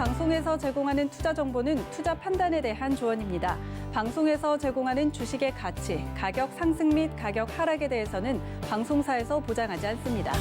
방송에서 제공하는 투자 정보는 투자 판단에 대한 조언입니다. 방송에서 제공하는 주식의 가치, 가격 상승 및 가격 하락에 대해서는 방송사에서 보장하지 않습니다.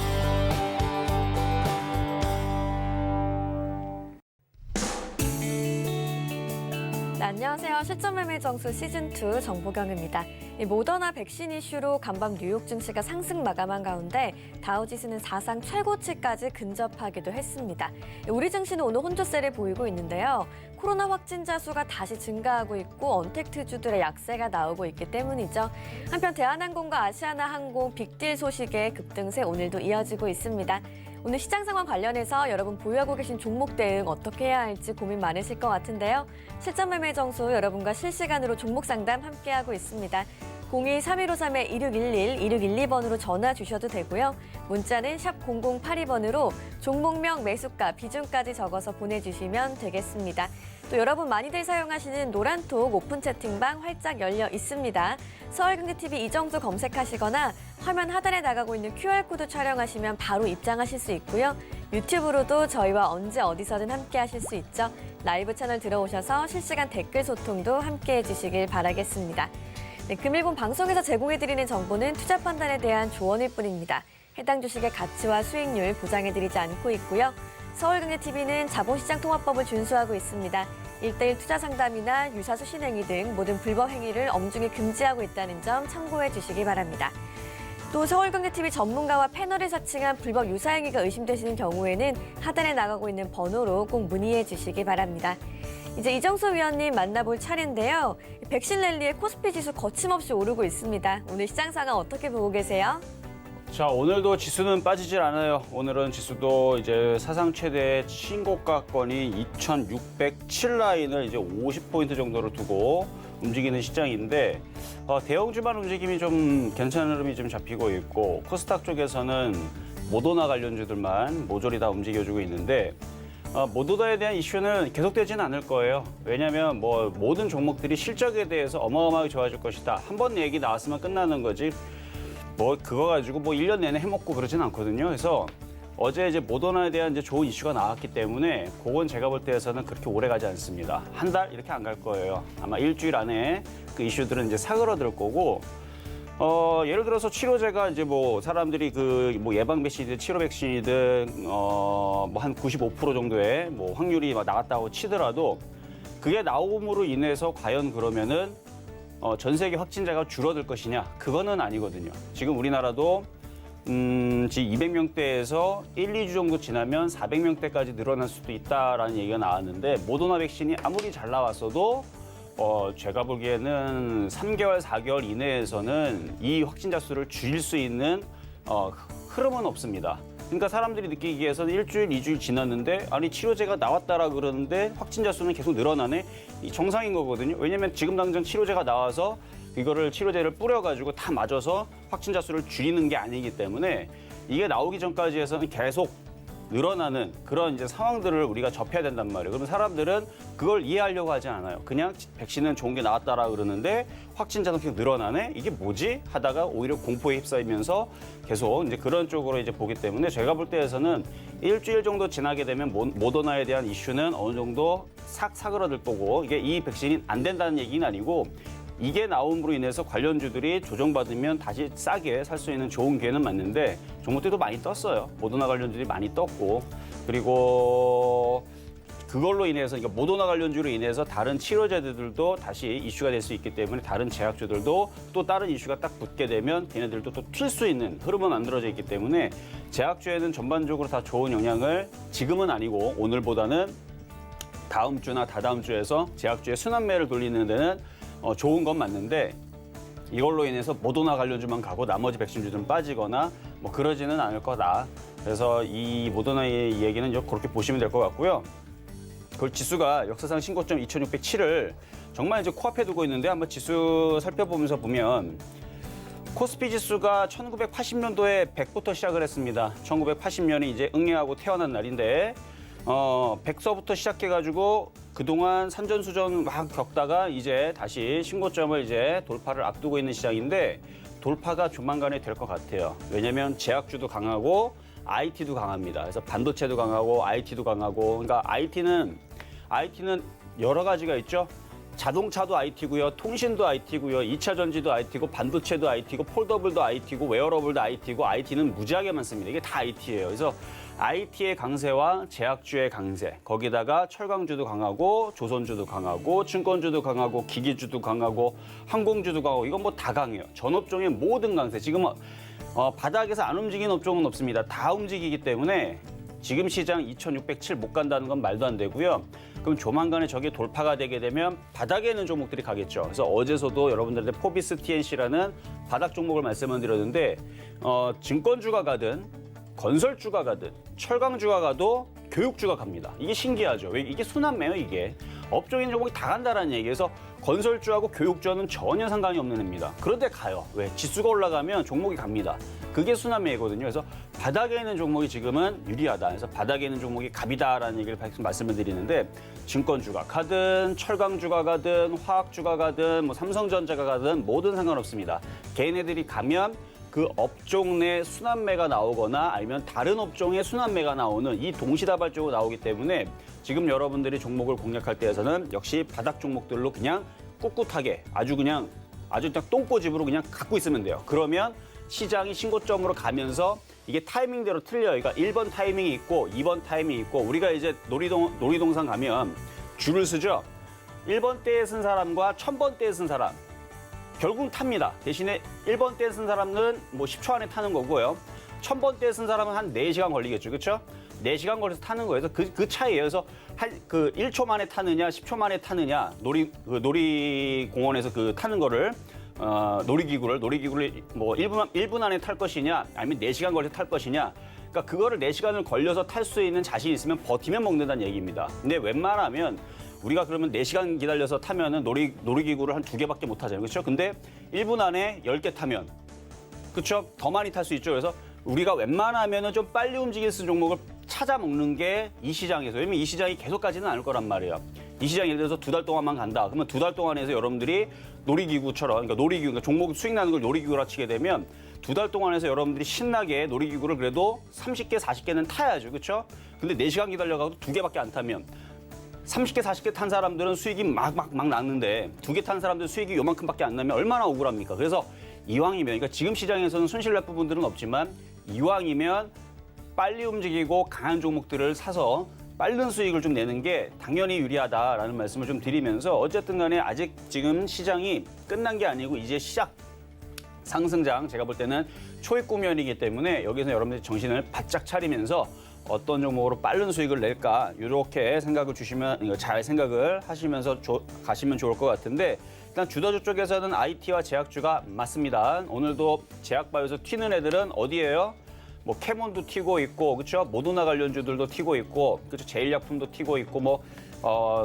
네, 안녕하세요. 실전매매 정수 시즌2 정보경입니다. 모더나 백신 이슈로 간밤 뉴욕 증시가 상승 마감한 가운데 다우지수는 사상 최고치까지 근접하기도 했습니다. 우리 증시는 오늘 혼조세를 보이고 있는데요. 코로나 확진자 수가 다시 증가하고 있고 언택트주들의 약세가 나오고 있기 때문이죠. 한편 대한항공과 아시아나항공 빅딜 소식의 급등세 오늘도 이어지고 있습니다. 오늘 시장 상황 관련해서 여러분 보유하고 계신 종목 대응 어떻게 해야 할지 고민 많으실 것 같은데요. 실전 매매 정수 여러분과 실시간으로 종목 상담 함께하고 있습니다. 02-3153-2611, 2612번으로 전화 주셔도 되고요. 문자는 샵 0082번으로 종목명, 매수가, 비중까지 적어서 보내주시면 되겠습니다. 또 여러분 많이들 사용하시는 노란톡 오픈 채팅방 활짝 열려 있습니다. 서울경제TV 이정수 검색하시거나 화면 하단에 나가고 있는 QR코드 촬영하시면 바로 입장하실 수 있고요. 유튜브로도 저희와 언제 어디서든 함께 하실 수 있죠. 라이브 채널 들어오셔서 실시간 댓글 소통도 함께 해주시길 바라겠습니다. 네, 금일본 방송에서 제공해드리는 정보는 투자 판단에 대한 조언일 뿐입니다. 해당 주식의 가치와 수익률 보장해드리지 않고 있고요. 서울경제TV는 자본시장통화법을 준수하고 있습니다. 1:1 투자 상담이나 유사수 신행위 등 모든 불법 행위를 엄중히 금지하고 있다는 점 참고해 주시기 바랍니다. 또 서울경제TV 전문가와 패널을 사칭한 불법 유사행위가 의심되시는 경우에는 하단에 나가고 있는 번호로 꼭 문의해 주시기 바랍니다. 이제 이정수 위원님 만나볼 차례인데요. 백신 랠리에 코스피 지수 거침없이 오르고 있습니다. 오늘 시장 상황 어떻게 보고 계세요? 자, 오늘도 지수는 빠지질 않아요. 오늘은 지수도 이제 사상 최대 신고가권인 2607 라인을 이제 50포인트 정도로 두고 움직이는 시장인데 대형주만 움직임이 좀 괜찮은 흐름이 좀 잡히고 있고 코스닥 쪽에서는 모더나 관련주들만 모조리 다 움직여주고 있는데 모더나에 대한 이슈는 계속되지는 않을 거예요. 왜냐하면 뭐 모든 종목들이 실적에 대해서 어마어마하게 좋아질 것이다. 한 번 얘기 나왔으면 끝나는 거지. 뭐 그거 가지고 뭐 1년 내내 해먹고 그러진 않거든요. 그래서 어제 이제 모더나에 대한 이제 좋은 이슈가 나왔기 때문에 그건 제가 볼 때에서는 그렇게 오래 가지 않습니다. 한 달 이렇게 안 갈 거예요. 아마 일주일 안에 그 이슈들은 이제 사그러들 거고 예를 들어서 치료제가 이제 뭐 사람들이 그 뭐 예방 백신이든 치료 백신이든 뭐 한 95% 정도의 뭐 확률이 나왔다고 치더라도 그게 나옴으로 인해서 과연 그러면은 전 세계 확진자가 줄어들 것이냐? 그거는 아니거든요. 지금 우리나라도 지금 200명대에서 1, 2주 정도 지나면 400명대까지 늘어날 수도 있다라는 얘기가 나왔는데 모더나 백신이 아무리 잘 나왔어도 제가 보기에는 3개월, 4개월 이내에서는 이 확진자 수를 줄일 수 있는 흐름은 없습니다. 그러니까 사람들이 느끼기에서는 일주일, 2주일 지났는데 아니 치료제가 나왔다라 그러는데 확진자 수는 계속 늘어나네? 이 정상인 거거든요. 왜냐면 지금 당장 치료제가 나와서 이거를 치료제를 뿌려가지고 다 맞아서 확진자 수를 줄이는 게 아니기 때문에 이게 나오기 전까지 해서는 계속 늘어나는 그런 이제 상황들을 우리가 접해야 된단 말이에요. 그러면 사람들은 그걸 이해하려고 하지 않아요. 그냥 백신은 좋은 게 나왔다라 그러는데 확진자는 계속 늘어나네? 이게 뭐지? 하다가 오히려 공포에 휩싸이면서 계속 이제 그런 쪽으로 이제 보기 때문에 제가 볼 때에서는 일주일 정도 지나게 되면 모더나에 대한 이슈는 어느 정도 싹 사그러들 거고 이게 이 백신이 안 된다는 얘기는 아니고 이게 나옴으로 인해서 관련주들이 조정받으면 다시 싸게 살 수 있는 좋은 기회는 맞는데 종목들도 많이 떴어요. 모더나 관련주들이 많이 떴고 그리고 그걸로 인해서 그러니까 모더나 관련주로 인해서 다른 치료제들도 다시 이슈가 될 수 있기 때문에 다른 제약주들도 또 다른 이슈가 딱 붙게 되면 걔네들도 또 튈 수 있는 흐름은 만들어져 있기 때문에 제약주에는 전반적으로 다 좋은 영향을 지금은 아니고 오늘보다는 다음 주나 다다음 주에서 제약주의 순환매를 돌리는 데는 좋은 건 맞는데 이걸로 인해서 모더나 관련주만 가고 나머지 백신주들은 빠지거나 뭐 그러지는 않을 거다. 그래서 이 모더나의 이야기는 그렇게 보시면 될 것 같고요. 그 지수가 역사상 신고점 2607을 정말 이제 코앞에 두고 있는데 한번 지수 살펴보면서 보면 코스피 지수가 1980년도에 100부터 시작을 했습니다. 1980년이 이제 응애하고 태어난 날인데 100서부터 시작해가지고 그동안 산전수전 막 겪다가 이제 다시 신고점을 이제 돌파를 앞두고 있는 시장인데 돌파가 조만간에 될 것 같아요. 왜냐하면 제약주도 강하고 IT도 강합니다. 그래서 반도체도 강하고 IT도 강하고 그러니까 IT는 IT는 여러 가지가 있죠. 자동차도 IT고요, 통신도 IT고요, 2차 전지도 IT고, 반도체도 IT고, 폴더블도 IT고, 웨어러블도 IT고, IT는 무지하게 많습니다. 이게 다 IT예요. 그래서 IT의 강세와 제약주의 강세, 거기다가 철강주도 강하고, 조선주도 강하고, 증권주도 강하고, 기기주도 강하고, 항공주도 강하고, 이건 뭐 다 강해요. 전 업종의 모든 강세. 지금 바닥에서 안 움직이는 업종은 없습니다. 다 움직이기 때문에 지금 시장 2607 못 간다는 건 말도 안 되고요. 그럼 조만간에 저게 돌파가 되게 되면 바닥에 있는 종목들이 가겠죠. 그래서 어제서도 여러분들한테 포비스 TNC라는 바닥 종목을 말씀을 드렸는데 증권주가 가든 건설주가 가든 철강주가 가도 교육주가 갑니다. 이게 신기하죠. 왜 이게 순환매요, 이게. 업종인 종목이 다 간다라는 얘기에서 건설주하고 교육주와는 전혀 상관이 없는 애입니다. 그런데 가요. 왜? 지수가 올라가면 종목이 갑니다. 그게 순환매거든요. 그래서 바닥에 있는 종목이 지금은 유리하다. 그래서 바닥에 있는 종목이 갑이다라는 얘기를 말씀을 드리는데 증권주가 가든 철강주가 가든 화학주가 가든 뭐 삼성전자가 가든 뭐든 상관없습니다. 걔네들이 가면 그 업종 내 순환매가 나오거나 아니면 다른 업종의 순환매가 나오는 이 동시다발적으로 나오기 때문에 지금 여러분들이 종목을 공략할 때에서는 역시 바닥 종목들로 그냥 꿋꿋하게 아주 그냥 똥꼬집으로 그냥 갖고 있으면 돼요. 그러면 시장이 신고점으로 가면서 이게 타이밍대로 틀려요. 그러니까 1번 타이밍이 있고 2번 타이밍이 있고 우리가 이제 놀이동산 가면 줄을 서죠. 1번 때에 쓴 사람과 1000번 때에 쓴 사람 결국은 탑니다. 대신에 1번 때에 쓴 사람은 뭐 10초 안에 타는 거고요. 1000번 때에 쓴 사람은 한 4시간 걸리겠죠. 그렇죠? 4시간 걸려서 타는 거예요. 그래서 그 차이예요. 그래서 그 1초 만에 타느냐 10초 만에 타느냐 놀이공원에서 그 타는 거를 놀이기구를 뭐 1분 안에 탈 것이냐 아니면 4시간 걸려서 탈 것이냐 그러니까 그거를 4시간을 걸려서 탈 수 있는 자신이 있으면 버티면 먹는다는 얘기입니다. 근데 웬만하면 우리가 그러면 4시간 기다려서 타면은 놀이기구를 한 2개밖에 못 타잖아요. 그렇죠? 근데 1분 안에 10개 타면 그렇죠? 더 많이 탈 수 있죠. 그래서 우리가 웬만하면은 좀 빨리 움직일 수 있는 종목을 찾아 먹는 게 이 시장에서 왜냐면 이 시장이 계속 가지는 않을 거란 말이에요. 이 시장 예를 들어서 2달 동안만 간다. 그러면 2달 동안에서 여러분들이 놀이기구처럼 그러니까 종목 수익 나는 걸 놀이기구라 치게 되면 2달 동안에서 여러분들이 신나게 놀이기구를 그래도 30개, 40개는 타야죠. 그렇죠? 근데 4시간 기다려가도 2개밖에 안 타면 30개, 40개 탄 사람들은 수익이 막 났는데 2개 탄 사람들 수익이 요만큼밖에 안 나면 얼마나 억울합니까? 그래서 이왕이면 그러니까 지금 시장에서는 손실 날 부분들은 없지만 이왕이면 빨리 움직이고 강한 종목들을 사서 빠른 수익을 좀 내는 게 당연히 유리하다라는 말씀을 좀 드리면서 어쨌든 간에 아직 지금 시장이 끝난 게 아니고 이제 시작 상승장 제가 볼 때는 초입 국면이기 때문에 여기서 여러분들이 정신을 바짝 차리면서 어떤 종목으로 빠른 수익을 낼까 이렇게 생각을 주시면 잘 생각을 하시면서 가시면 좋을 것 같은데 일단 주도주 쪽에서는 IT와 제약주가 맞습니다. 오늘도 제약바이오에서 튀는 애들은 어디예요? 뭐 캐몬도 튀고 있고 그렇죠? 모더나 관련주들도 튀고 있고 그렇죠? 제일약품도 튀고 있고 뭐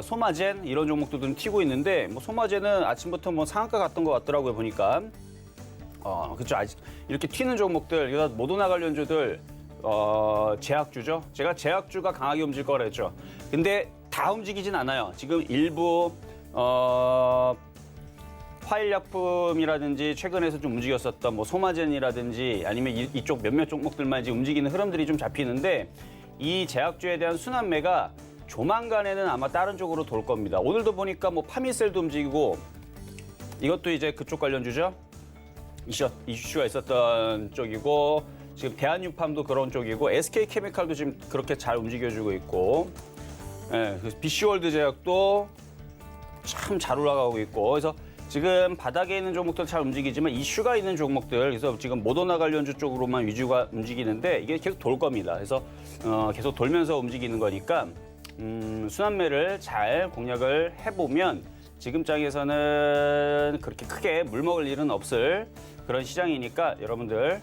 소마젠 이런 종목들도 튀고 있는데 뭐 소마젠은 아침부터 뭐 상한가 갔던 것 같더라고요 보니까 그렇죠? 아직 이렇게 튀는 종목들 그러니까 모더나 관련주들 제약주죠. 제가 제약주가 강하게 움직일 거라 했죠. 근데 다 움직이진 않아요. 지금 일부 화일약품이라든지 최근에서 좀 움직였었던 뭐 소마젠이라든지 아니면 이쪽 몇몇 종목들만 이제 움직이는 흐름들이 좀 잡히는데 이 제약주에 대한 순환매가 조만간에는 아마 다른 쪽으로 돌 겁니다. 오늘도 보니까 뭐 파미셀도 움직이고 이것도 이제 그쪽 관련주죠. 이슈가 있었던 쪽이고 지금 대한유팜도 그런 쪽이고 SK케미칼도 지금 그렇게 잘 움직여주고 있고 BC월드 제약도 참 잘 올라가고 있고 그래서 지금 바닥에 있는 종목들 잘 움직이지만 이슈가 있는 종목들 그래서 지금 모더나 관련주 쪽으로만 위주가 움직이는데 이게 계속 돌 겁니다. 그래서 계속 돌면서 움직이는 거니까 순환매를 잘 공략을 해보면 지금 장에서는 그렇게 크게 물먹을 일은 없을 그런 시장이니까 여러분들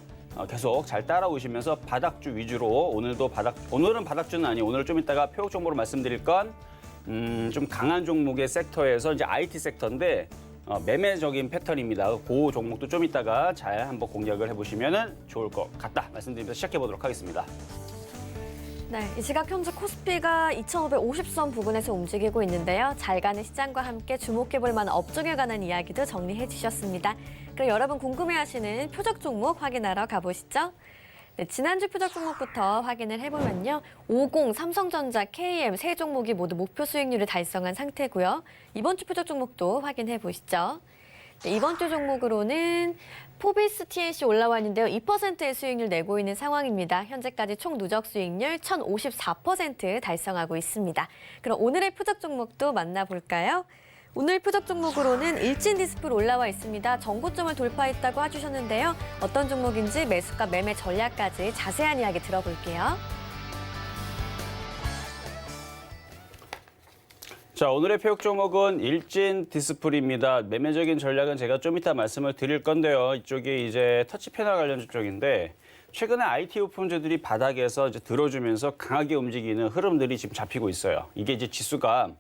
계속 잘 따라오시면서 바닥주 위주로 오늘은 바닥주는 아니에요. 오늘 좀 이따가 표적 정보로 말씀드릴 건 좀 강한 종목의 섹터에서 이제 IT 섹터인데 매매적인 패턴입니다. 그 종목도 좀 이따가 잘 한번 공략을 해보시면 좋을 것 같다 말씀드리면서 시작해 보도록 하겠습니다. 네, 이 시각 현재 코스피가 2,550선 부근에서 움직이고 있는데요. 잘 가는 시장과 함께 주목해볼 만한 업종에 관한 이야기도 정리해 주셨습니다. 그럼 여러분 궁금해하시는 표적 종목 확인하러 가보시죠. 네, 지난주 표적 종목부터 확인을 해보면요. 50, 삼성전자, KM 세 종목이 모두 목표 수익률을 달성한 상태고요. 이번 주 표적 종목도 확인해 보시죠. 네, 이번 주 종목으로는 포비스 TNC 올라와 있는데요. 2%의 수익률 내고 있는 상황입니다. 현재까지 총 누적 수익률 1,054% 달성하고 있습니다. 그럼 오늘의 표적 종목도 만나볼까요? 오늘 표적 종목으로는 일진 디스플 올라와 있습니다. 정고점을 돌파했다고 해주셨는데요. 어떤 종목인지 매수가 매매 전략까지 자세한 이야기 들어볼게요. 자, 오늘의 표적 종목은 일진 디스플입니다. 매매적인 전략은 제가 좀 이따 말씀을 드릴 건데요. 이쪽이 이제 터치 패널 관련 쪽인데 최근에 IT 오픈주들이 바닥에서 이제 들어주면서 강하게 움직이는 흐름들이 지금 잡히고 있어요. 이게 이제 지수가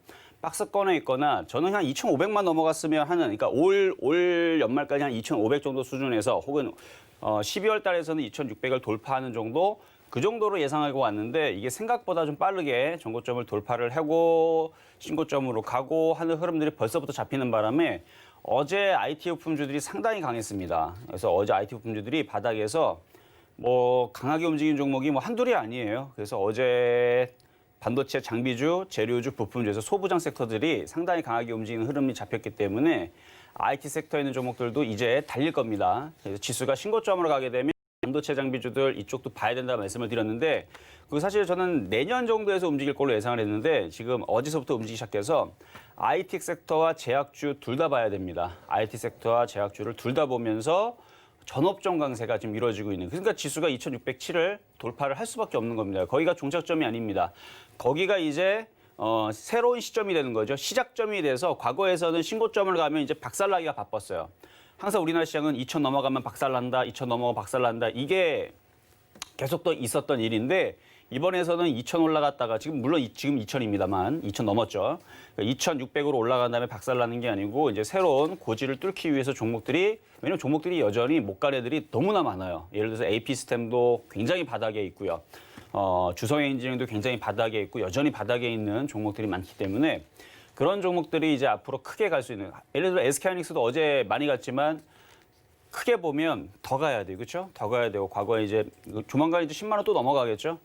박스권에 있거나 저는 한 2,500만 넘어갔으면 하는, 그러니까 올 연말까지 한 2,500 정도 수준에서 혹은 12월 달에서는 2,600을 돌파하는 정도, 그 정도로 예상하고 왔는데 이게 생각보다 좀 빠르게 정고점을 돌파를 하고 신고점으로 가고 하는 흐름들이 벌써부터 잡히는 바람에 어제 IT 오픈주들이 상당히 강했습니다. 그래서 어제 IT 오픈주들이 바닥에서 뭐 강하게 움직인 종목이 뭐 한둘이 아니에요. 그래서 어제 반도체, 장비주, 재료주, 부품주에서 소부장 섹터들이 상당히 강하게 움직이는 흐름이 잡혔기 때문에 IT 섹터에 있는 종목들도 이제 달릴 겁니다. 그래서 지수가 신고점으로 가게 되면 반도체 장비주들 이쪽도 봐야 된다는 말씀을 드렸는데 그 사실 저는 내년 정도에서 움직일 걸로 예상을 했는데 지금 어제서부터 움직이기 시작해서 IT 섹터와 제약주 둘 다 봐야 됩니다. IT 섹터와 제약주를 둘 다 보면서 전업종 강세가 지금 이루어지고 있는, 그러니까 지수가 2,607을 돌파를 할 수밖에 없는 겁니다. 거기가 종착점이 아닙니다. 거기가 이제 새로운 시점이 되는 거죠. 시작점이 돼서 과거에서는 신고점을 가면 이제 박살나기가 바빴어요. 항상 우리나라 시장은 2,000 넘어가면 박살난다, 2,000 넘어가 박살난다. 이게 계속 또 있었던 일인데 이번에서는 2,000 올라갔다가 지금 2,000입니다만 2,000 넘었죠. 2,600으로 올라간 다음에 박살나는 게 아니고 이제 새로운 고지를 뚫기 위해서 종목들이, 왜냐면 종목들이 여전히 못 간 애들이 너무나 많아요. 예를 들어서 AP 시스템도 굉장히 바닥에 있고요. 주성 엔지니어링도 굉장히 바닥에 있고 여전히 바닥에 있는 종목들이 많기 때문에 그런 종목들이 이제 앞으로 크게 갈 수 있는, 예를 들어 SK하이닉스도 어제 많이 갔지만 크게 보면 더 가야 돼요. 그렇죠? 더 가야 되고 과거에 이제 조만간 이제 10만 원 또 넘어가겠죠.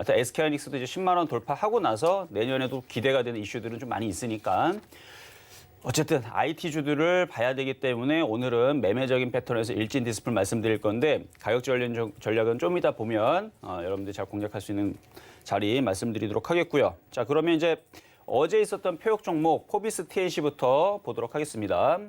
SK하이닉스도 이제 10만 원 돌파하고 나서 내년에도 기대가 되는 이슈들은 좀 많이 있으니까 어쨌든 IT주들을 봐야 되기 때문에 오늘은 매매적인 패턴에서 일진 디스플 말씀드릴 건데 가격 전략은 좀 이따 보면 여러분들이 잘 공략할 수 있는 자리 말씀드리도록 하겠고요. 자, 그러면 이제 어제 있었던 표적 종목 포비스 TNC부터 보도록 하겠습니다.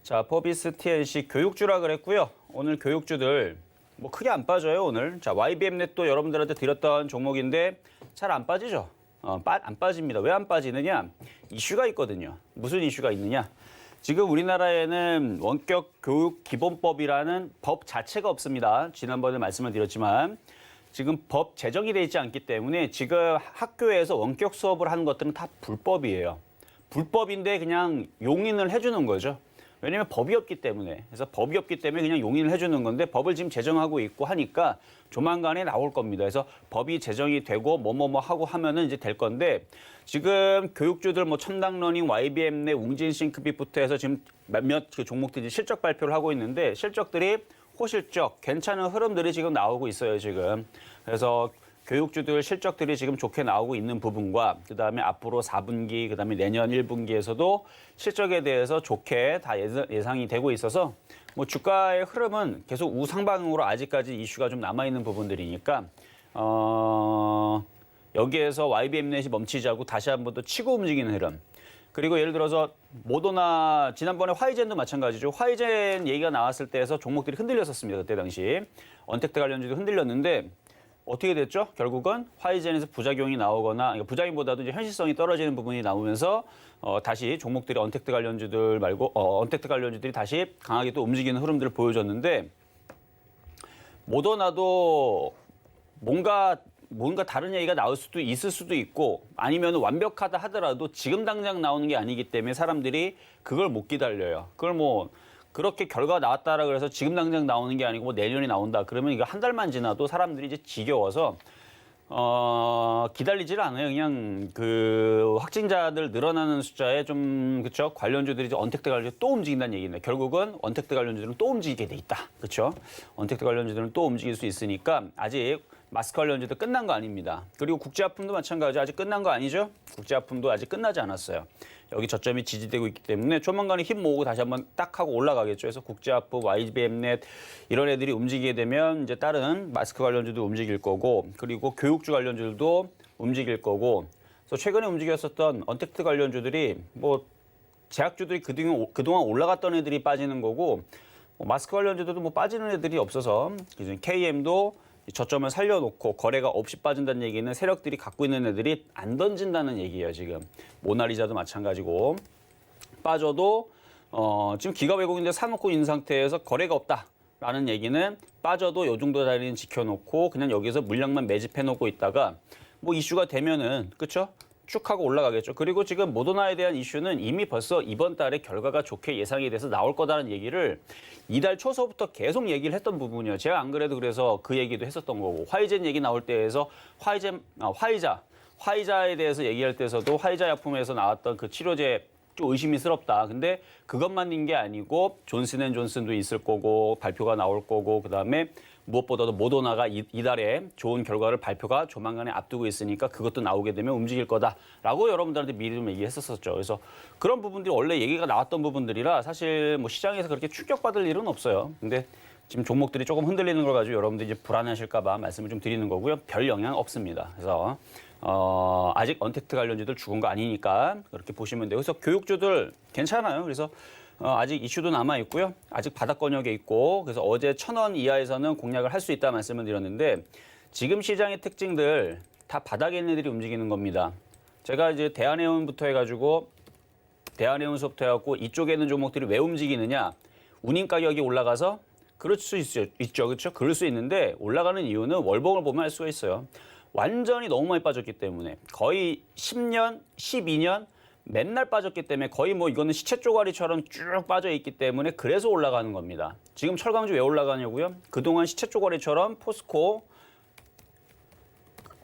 자, 포비스 TNC 교육주라 그랬고요. 오늘 교육주들 뭐 크게 안 빠져요, 오늘. 자, YBM넷도 여러분들한테 드렸던 종목인데 잘 안 빠지죠. 안 빠집니다. 왜 안 빠지느냐? 이슈가 있거든요. 무슨 이슈가 있느냐? 지금 우리나라에는 원격 교육 기본법이라는 법 자체가 없습니다. 지난번에 말씀을 드렸지만 지금 법 제정이 돼 있지 않기 때문에 지금 학교에서 원격 수업을 하는 것들은 다 불법이에요. 불법인데 그냥 용인을 해주는 거죠. 왜냐하면 법이 없기 때문에. 그래서 법이 없기 때문에 그냥 용인을 해주는 건데 법을 지금 제정하고 있고 하니까 조만간에 나올 겁니다. 그래서 법이 제정이 되고 뭐뭐뭐 하고 하면은 이제 될 건데 지금 교육주들 뭐 첨당러닝, YBM 내 웅진싱크빅부터 해서 지금 몇몇 그 종목들이 실적 발표를 하고 있는데 실적들이 호실적, 괜찮은 흐름들이 지금 나오고 있어요, 지금. 그래서 교육주들 실적들이 지금 좋게 나오고 있는 부분과 그다음에 앞으로 4분기, 그다음에 내년 1분기에서도 실적에 대해서 좋게 다 예상이 되고 있어서 뭐 주가의 흐름은 계속 우상방으로 아직까지 이슈가 좀 남아있는 부분들이니까 여기에서 YBM넷이 멈추지 않고 다시 한 번 더 치고 움직이는 흐름. 그리고 예를 들어서 모더나, 지난번에 화이젠도 마찬가지죠. 화이젠 얘기가 나왔을 때에서 종목들이 흔들렸었습니다. 그때 당시. 언택트 관련주도 흔들렸는데 어떻게 됐죠? 결국은 화이젠에서 부작용이 나오거나, 그러니까 부작용보다도 이제 현실성이 떨어지는 부분이 나오면서 다시 종목들이 언택트 관련주들 말고 언택트 관련주들이 다시 강하게 또 움직이는 흐름들을 보여줬는데 모더나도 뭔가 다른 얘기가 나올 수도 있을 수도 있고 아니면 완벽하다 하더라도 지금 당장 나오는 게 아니기 때문에 사람들이 그걸 못 기다려요. 그걸 뭐 그렇게 결과가 나왔다라 그래서 지금 당장 나오는 게 아니고 뭐 내년에 나온다 그러면 이거 한 달만 지나도 사람들이 이제 지겨워서 기다리질 않아요. 그냥 그 확진자들 늘어나는 숫자에 좀 그렇죠. 관련주들이 이제 언택트 관련주 또 움직인다는 얘기네. 결국은 언택트 관련주들은 또 움직이게 돼 있다. 그렇죠? 언택트 관련주들은 또 움직일 수 있으니까 아직 마스크 관련주도 끝난 거 아닙니다. 그리고 국제아품도 마찬가지 아직 끝난 거 아니죠? 국제아품도 아직 끝나지 않았어요. 여기 저점이 지지되고 있기 때문에 조만간에 힘 모으고 다시 한번 딱 하고 올라가겠죠. 그래서 국제아품, YBM넷 이런 애들이 움직이게 되면 이제 다른 마스크 관련주도 움직일 거고 그리고 교육주 관련주들도 움직일 거고 그래서 최근에 움직였었던 언택트 관련주들이 뭐 제약주들이 그동안 올라갔던 애들이 빠지는 거고 마스크 관련주들도 뭐 빠지는 애들이 없어서 KM도 저점을 살려놓고 거래가 없이 빠진다는 얘기는 세력들이 갖고 있는 애들이 안 던진다는 얘기예요. 지금 모나리자도 마찬가지고 빠져도 지금 기가 왜곡인데 사놓고 있는 상태에서 거래가 없다라는 얘기는 빠져도 요 정도 자리는 지켜놓고 그냥 여기서 물량만 매집해놓고 있다가 뭐 이슈가 되면은 그렇죠? 쭉 하고 올라가겠죠. 그리고 지금 모더나에 대한 이슈는 이미 벌써 이번 달에 결과가 좋게 예상이 돼서 나올 거다라는 얘기를 이달 초서부터 계속 얘기를 했던 부분이에요. 제가 안 그래도 그래서 그 얘기도 했었던 거고 화이젠 얘기 나올 때에서 화이자에 대해서 얘기할 때에서도 화이자 약품에서 나왔던 그 치료제 좀 의심스럽다. 근데 그것만인 게 아니고 존슨앤존슨도 있을 거고 발표가 나올 거고 그다음에 무엇보다도 모더나가 이달에 좋은 결과를 발표가 조만간에 앞두고 있으니까 그것도 나오게 되면 움직일 거다라고 여러분들한테 미리 좀 얘기했었죠. 그래서 그런 부분들이 원래 얘기가 나왔던 부분들이라 사실 뭐 시장에서 그렇게 충격받을 일은 없어요. 근데 지금 종목들이 조금 흔들리는 걸 가지고 여러분들이 이제 불안하실까 봐 말씀을 좀 드리는 거고요. 별 영향 없습니다. 그래서 아직 언택트 관련주들 죽은 거 아니니까 그렇게 보시면 돼요. 그래서 교육주들 괜찮아요. 그래서 아직 이슈도 남아 있고요. 아직 바닥권역에 있고 그래서 어제 1,000원 이하에서는 공략을 할 수 있다 말씀을 드렸는데 지금 시장의 특징들 다 바닥에 있는 애들이 움직이는 겁니다. 제가 이제 대한해운부터 해가지고 대한해운서부터 해갖고 이쪽에 있는 종목들이 왜 움직이느냐? 운임 가격이 올라가서 그럴 수 있죠, 그렇죠? 그럴 수 있는데 올라가는 이유는 월봉을 보면 알 수가 있어요. 완전히 너무 많이 빠졌기 때문에 거의 10년, 12년 맨날 빠졌기 때문에 거의 뭐 이거는 시체 쪼가리처럼 쭉 빠져 있기 때문에 그래서 올라가는 겁니다. 지금 철강주 왜 올라가냐고요? 그동안 시체 쪼가리처럼 포스코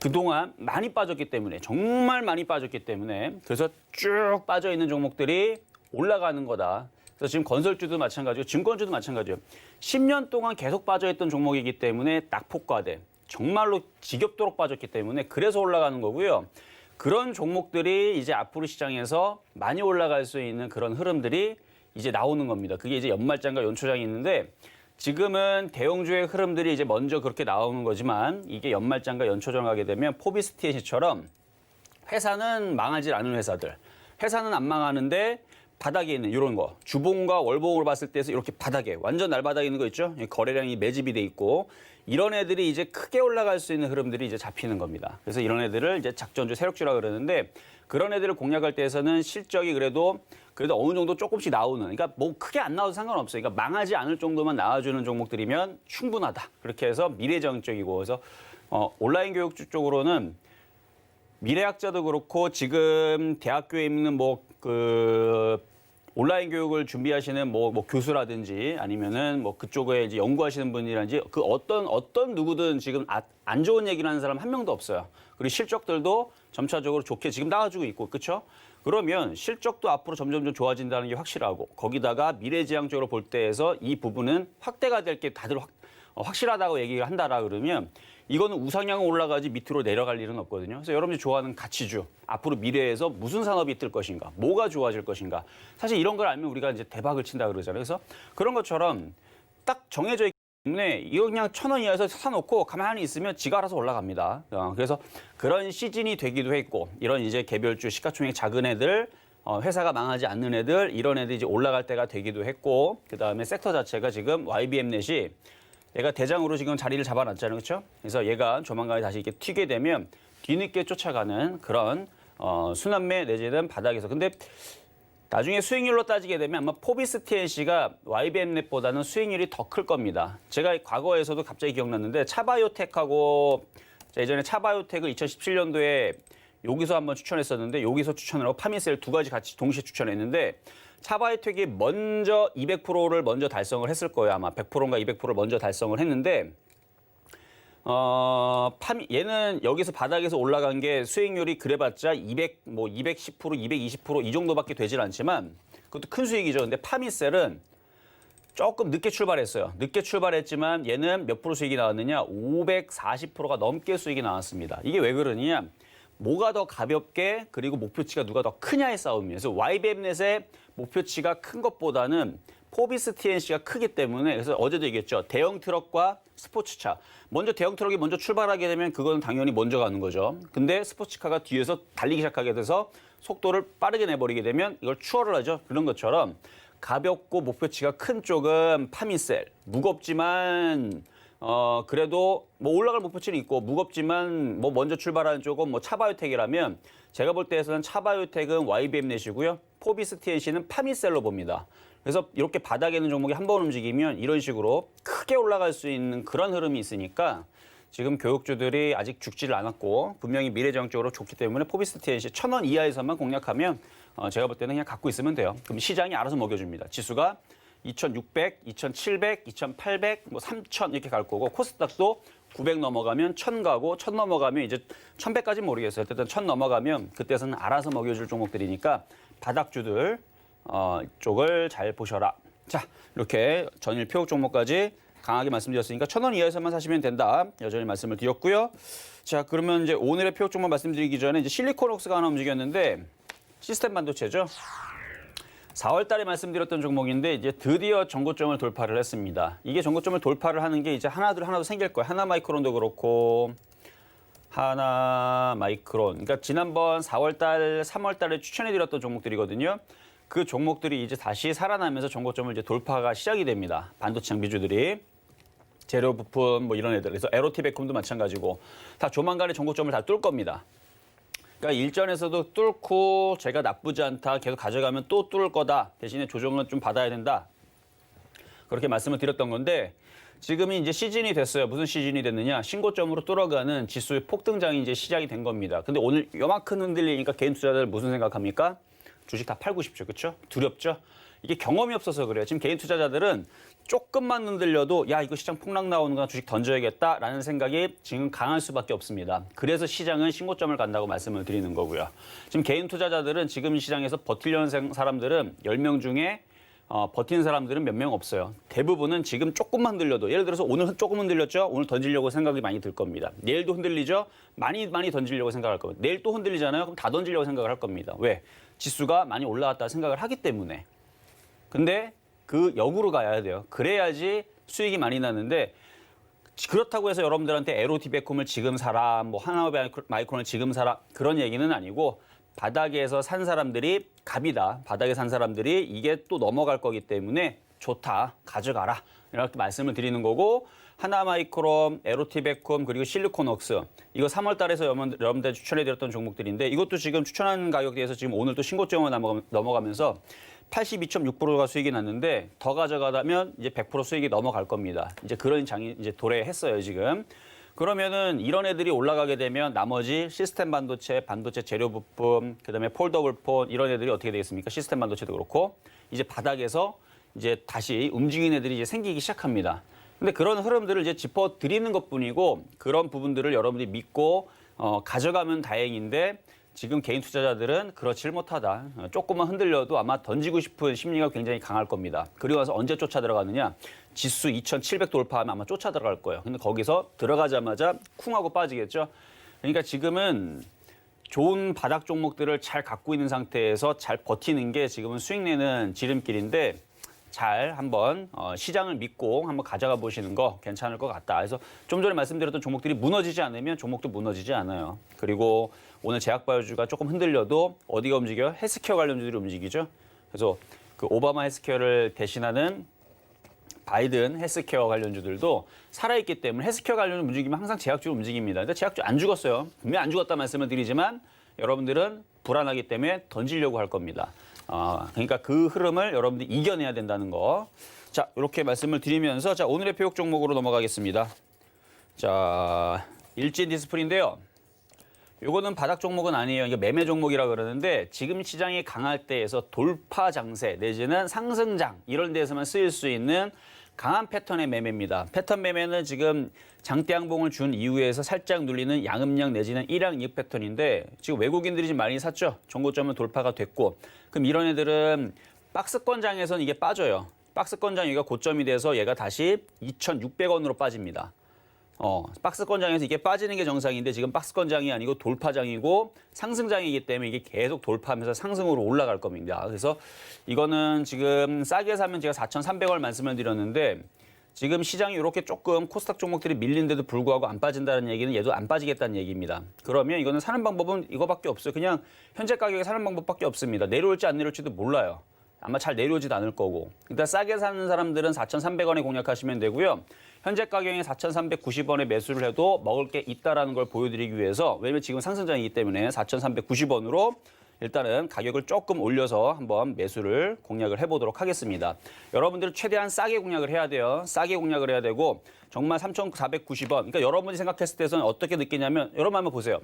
그동안 많이 빠졌기 때문에 정말 많이 빠졌기 때문에 그래서 쭉 빠져 있는 종목들이 올라가는 거다. 그래서 지금 건설주도 마찬가지고 증권주도 마찬가지예요. 10년 동안 계속 빠져있던 종목이기 때문에 낙폭과대 정말로 지겹도록 빠졌기 때문에 그래서 올라가는 거고요. 그런 종목들이 이제 앞으로 시장에서 많이 올라갈 수 있는 그런 흐름들이 이제 나오는 겁니다. 그게 이제 연말장과 연초장이 있는데 지금은 대형주의 흐름들이 이제 먼저 그렇게 나오는 거지만 이게 연말장과 연초장 하게 되면 포비스티에시처럼 회사는 망하지 않은 회사들, 회사는 안 망하는데 바닥에 있는 이런 거, 주봉과 월봉으로 봤을 때에서 이렇게 바닥에 완전 날바닥에 있는 거 있죠? 거래량이 매집이 돼 있고 이런 애들이 이제 크게 올라갈 수 있는 흐름들이 이제 잡히는 겁니다. 그래서 이런 애들을 이제 작전주, 세력주라 그러는데 그런 애들을 공략할 때에서는 실적이 그래도 어느 정도 조금씩 나오는, 그러니까 뭐 크게 안 나와도 상관없어요. 그러니까 망하지 않을 정도만 나와주는 종목들이면 충분하다. 그렇게 해서 미래지향적이고 그래서 온라인 교육주 쪽으로는 미래학자도 그렇고 지금 대학교에 있는 온라인 교육을 준비하시는 뭐 교수라든지 아니면은 뭐 그쪽에 이제 연구하시는 분이라든지 그 어떤 누구든 지금 안 좋은 얘기를 하는 사람 한 명도 없어요. 그리고 실적들도 점차적으로 좋게 지금 나와주고 있고, 그렇죠? 그러면 실적도 앞으로 점점 좋아진다는 게 확실하고 거기다가 미래지향적으로 볼 때에서 이 부분은 확대가 될 게 다들 확실하다고 얘기를 한다라 그러면 이거는 우상향은 올라가지 밑으로 내려갈 일은 없거든요. 그래서 여러분이 좋아하는 가치주, 앞으로 미래에서 무슨 산업이 뜰 것인가, 뭐가 좋아질 것인가. 사실 이런 걸 알면 우리가 이제 대박을 친다 그러잖아요. 그래서 그런 것처럼 딱 정해져 있기 때문에 이거 그냥 1,000원 이하에서 사놓고 가만히 있으면 지가 알아서 올라갑니다. 그래서 그런 시즌이 되기도 했고 이런 이제 개별주, 시가총액 작은 애들, 회사가 망하지 않는 애들, 이런 애들이 이제 올라갈 때가 되기도 했고 그다음에 섹터 자체가 지금 YBM넷이 얘가 대장으로 지금 자리를 잡아놨잖아요. 그렇죠? 그래서 얘가 조만간에 다시 이렇게 튀게 되면 뒤늦게 쫓아가는 그런 순환매 내지는 바닥에서. 근데 나중에 수익률로 따지게 되면 아마 포비스TNC가 YBM넷보다는 수익률이 더 클 겁니다. 제가 과거에서도 갑자기 기억났는데 차바이오텍하고 예전에 차바이오텍을 2017년도에 여기서 한번 추천했었는데 여기서 추천을 하고 파미셀 두 가지 같이 동시에 추천했는데 차바이오텍이 먼저 200%를 먼저 달성을 했을 거예요. 아마 100%인가 200%를 먼저 달성을 했는데 얘는 여기서 바닥에서 올라간 게 수익률이 그래봤자 210%, 220%이 정도밖에 되질 않지만 그것도 큰 수익이죠. 근데 파미셀은 조금 늦게 출발했어요. 늦게 출발했지만 얘는 몇 프로 수익이 나왔느냐? 540%가 넘게 수익이 나왔습니다. 이게 왜 그러느냐? 뭐가 더 가볍게 그리고 목표치가 누가 더 크냐의 싸움이에요. 그래서 YBM넷의 목표치가 큰 것보다는 포비스 TNC가 크기 때문에 그래서 어제도 얘기했죠. 대형 트럭과 스포츠차. 먼저 대형 트럭이 먼저 출발하게 되면 그건 당연히 먼저 가는 거죠. 근데 스포츠카가 뒤에서 달리기 시작하게 돼서 속도를 빠르게 내버리게 되면 이걸 추월을 하죠. 그런 것처럼 가볍고 목표치가 큰 쪽은 파미셀. 무겁지만 그래도 뭐 올라갈 목표치는 있고 무겁지만 뭐 먼저 출발하는 쪽은 뭐 차바이오텍이라면 제가 볼 때에서는 차바이오텍은 YBM넷이고요. 포비스 TNC는 파미셀로 봅니다. 그래서 이렇게 바닥에 있는 종목이 한 번 움직이면 이런 식으로 크게 올라갈 수 있는 그런 흐름이 있으니까 지금 교육주들이 아직 죽지를 않았고 분명히 미래지향적으로 좋기 때문에 포비스 TNC 1,000원 이하에서만 공략하면 제가 볼 때는 그냥 갖고 있으면 돼요. 그럼 시장이 알아서 먹여줍니다. 지수가 2,600, 2,700, 2,800, 뭐 3,000 이렇게 갈 거고 코스닥도 900 넘어가면 1,000 가고 1,000 넘어가면 이제 1,100까지는 모르겠어요. 어쨌든 1,000 넘어가면 그때서는 알아서 먹여줄 종목들이니까 바닥주들 쪽을 잘 보셔라. 자, 이렇게 전일 표적 종목까지 강하게 말씀드렸으니까 1,000원 이하에서만 사시면 된다. 여전히 말씀을 드렸고요. 자, 그러면 이제 오늘의 표적 종목 말씀드리기 전에 이제 실리콘웍스가 하나 움직였는데 시스템 반도체죠. 4월 달에 말씀드렸던 종목인데 이제 드디어 전고점을 돌파를 했습니다. 이게 전고점을 돌파를 하는 게 이제 하나도 생길 거예요. 하나마이크론도 그렇고 하나마이크론. 그러니까 지난번 4월 달, 3월 달에 추천해 드렸던 종목들이거든요. 그 종목들이 이제 다시 살아나면서 전고점을 이제 돌파가 시작이 됩니다. 반도체 장비주들이 재료 부품 뭐 이런 애들. 그래서 에로티베콤도 마찬가지고 다 조만간에 전고점을 다 뚫을 겁니다. 그러니까 일전에서도 뚫고 제가 나쁘지 않다. 계속 가져가면 또 뚫을 거다. 대신에 조정은 좀 받아야 된다. 그렇게 말씀을 드렸던 건데 지금이 이제 시즌이 됐어요. 무슨 시즌이 됐느냐? 신고점으로 뚫어가는 지수의 폭등장이 이제 시작이 된 겁니다. 근데 오늘 요만큼 흔들리니까 개인 투자자들 무슨 생각합니까? 주식 다 팔고 싶죠. 그렇죠? 두렵죠? 이게 경험이 없어서 그래요. 지금 개인 투자자들은 조금만 흔들려도 야 이거 시장 폭락 나오는 거나 주식 던져야겠다라는 생각이 지금 강할 수밖에 없습니다. 그래서 시장은 신고점을 간다고 말씀을 드리는 거고요. 지금 개인 투자자들은 지금 시장에서 버티려는 사람들은 10명 중에 버티는 사람들은 몇 명 없어요. 대부분은 지금 조금만 흔들려도 예를 들어서 오늘 조금 흔들렸죠? 오늘 던지려고 생각이 많이 들 겁니다. 내일도 흔들리죠? 많이 던지려고 생각할 겁니다. 내일 또 흔들리잖아요? 그럼 다 던지려고 생각을 할 겁니다. 왜? 지수가 많이 올라왔다 생각을 하기 때문에. 근데 그 역으로 가야 돼요. 그래야지 수익이 많이 나는데 그렇다고 해서 여러분들한테 에로티베콤을 지금 사라, 뭐 하나마이크론을 지금 사라 그런 얘기는 아니고 바닥에서 산 사람들이 갑이다. 바닥에 산 사람들이 이게 또 넘어갈 거기 때문에 좋다. 가져가라. 이렇게 말씀을 드리는 거고 하나마이크론, 에로티베콤 그리고 실리콘웍스 이거 3월 달에서 여러분들 추천해드렸던 종목들인데 이것도 지금 추천한 가격대에서 지금 오늘 또 신고점을 넘어가면서 82.6%가 수익이 났는데 더 가져가다면 이제 100% 수익이 넘어갈 겁니다. 이제 그런 장이 이제 도래했어요 지금. 그러면은 이런 애들이 올라가게 되면 나머지 시스템 반도체, 반도체 재료 부품, 그다음에 폴더블 폰 이런 애들이 어떻게 되겠습니까? 시스템 반도체도 그렇고 이제 바닥에서 이제 다시 움직이는 애들이 이제 생기기 시작합니다. 근데 그런 흐름들을 이제 짚어 드리는 것뿐이고 그런 부분들을 여러분들이 믿고 가져가면 다행인데 지금 개인 투자자들은 그렇지를 못하다. 조금만 흔들려도 아마 던지고 싶은 심리가 굉장히 강할 겁니다. 그리고 나서 언제 쫓아 들어가느냐? 지수 2,700 돌파하면 아마 쫓아 들어갈 거예요. 근데 거기서 들어가자마자 쿵 하고 빠지겠죠? 그러니까 지금은 좋은 바닥 종목들을 잘 갖고 있는 상태에서 잘 버티는 게 지금은 수익 내는 지름길인데 잘 한번 시장을 믿고 한번 가져가 보시는 거 괜찮을 것 같다. 그래서 좀 전에 말씀드렸던 종목들이 무너지지 않으면 종목도 무너지지 않아요. 그리고 오늘 제약바이오주가 조금 흔들려도 어디가 움직여요? 헬스케어 관련주들이 움직이죠. 그래서 그 오바마 헬스케어를 대신하는 바이든 헬스케어 관련주들도 살아있기 때문에 헬스케어 관련주 움직이면 항상 제약주로 움직입니다. 근데 제약주 안 죽었어요. 분명히 안 죽었다 말씀을 드리지만 여러분들은 불안하기 때문에 던지려고 할 겁니다. 그러니까 그 흐름을 여러분들이 이겨내야 된다는 거. 자, 이렇게 말씀을 드리면서 자 오늘의 표적 종목으로 넘어가겠습니다. 자, 일진 디스플레이인데요. 이거는 바닥 종목은 아니에요. 이게 매매 종목이라 그러는데 지금 시장이 강할 때에서 돌파 장세 내지는 상승장 이런 데에서만 쓰일 수 있는 강한 패턴의 매매입니다. 패턴 매매는 지금 장대 양봉을 준 이후에서 살짝 눌리는 양음양 내지는 일양 이익 패턴인데 지금 외국인들이 좀 많이 샀죠. 정고점은 돌파가 됐고 그럼 이런 애들은 박스권장에서는 이게 빠져요. 박스권장 여기가 고점이 돼서 얘가 다시 2,600원으로 빠집니다. 박스권장에서 이게 빠지는 게 정상인데 지금 박스권장이 아니고 돌파장이고 상승장이기 때문에 이게 계속 돌파하면서 상승으로 올라갈 겁니다. 그래서 이거는 지금 싸게 사면 제가 4,300원 말씀을 드렸는데 지금 시장이 이렇게 조금 코스닥 종목들이 밀린데도 불구하고 안 빠진다는 얘기는 얘도 안 빠지겠다는 얘기입니다. 그러면 이거는 사는 방법은 이거밖에 없어요. 그냥 현재 가격에 사는 방법밖에 없습니다. 내려올지 안 내려올지도 몰라요. 아마 잘 내려오지도 않을 거고. 일단 싸게 사는 사람들은 4,300원에 공략하시면 되고요. 현재 가격이 4,390원에 매수를 해도 먹을 게 있다라는 걸 보여드리기 위해서 왜냐면 지금 상승장이기 때문에 4,390원으로 일단은 가격을 조금 올려서 한번 매수를 공략을 해보도록 하겠습니다. 여러분들은 최대한 싸게 공략을 해야 돼요. 싸게 공략을 해야 되고 정말 3,490원. 그러니까 여러분이 생각했을 때서는 어떻게 느끼냐면 여러분 한번 보세요.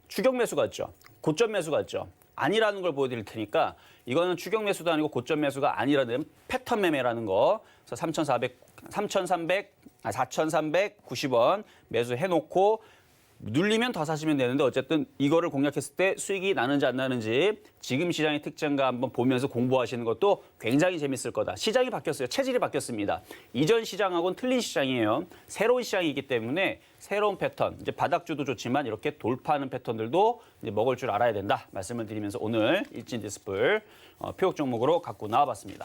추격 매수 같죠? 고점 매수 같죠? 아니라는 걸 보여드릴 테니까 이거는 추격 매수도 아니고 고점 매수가 아니라는 패턴 매매라는 거. 그래서 4,390원 매수해놓고 눌리면 더 사시면 되는데 어쨌든 이거를 공략했을 때 수익이 나는지 안 나는지 지금 시장의 특징과 한번 보면서 공부하시는 것도 굉장히 재밌을 거다. 시장이 바뀌었어요. 체질이 바뀌었습니다. 이전 시장하고는 틀린 시장이에요. 새로운 시장이기 때문에 새로운 패턴, 이제 바닥주도 좋지만 이렇게 돌파하는 패턴들도 이제 먹을 줄 알아야 된다. 말씀을 드리면서 오늘 일진 디스플 표적 종목으로 갖고 나와봤습니다.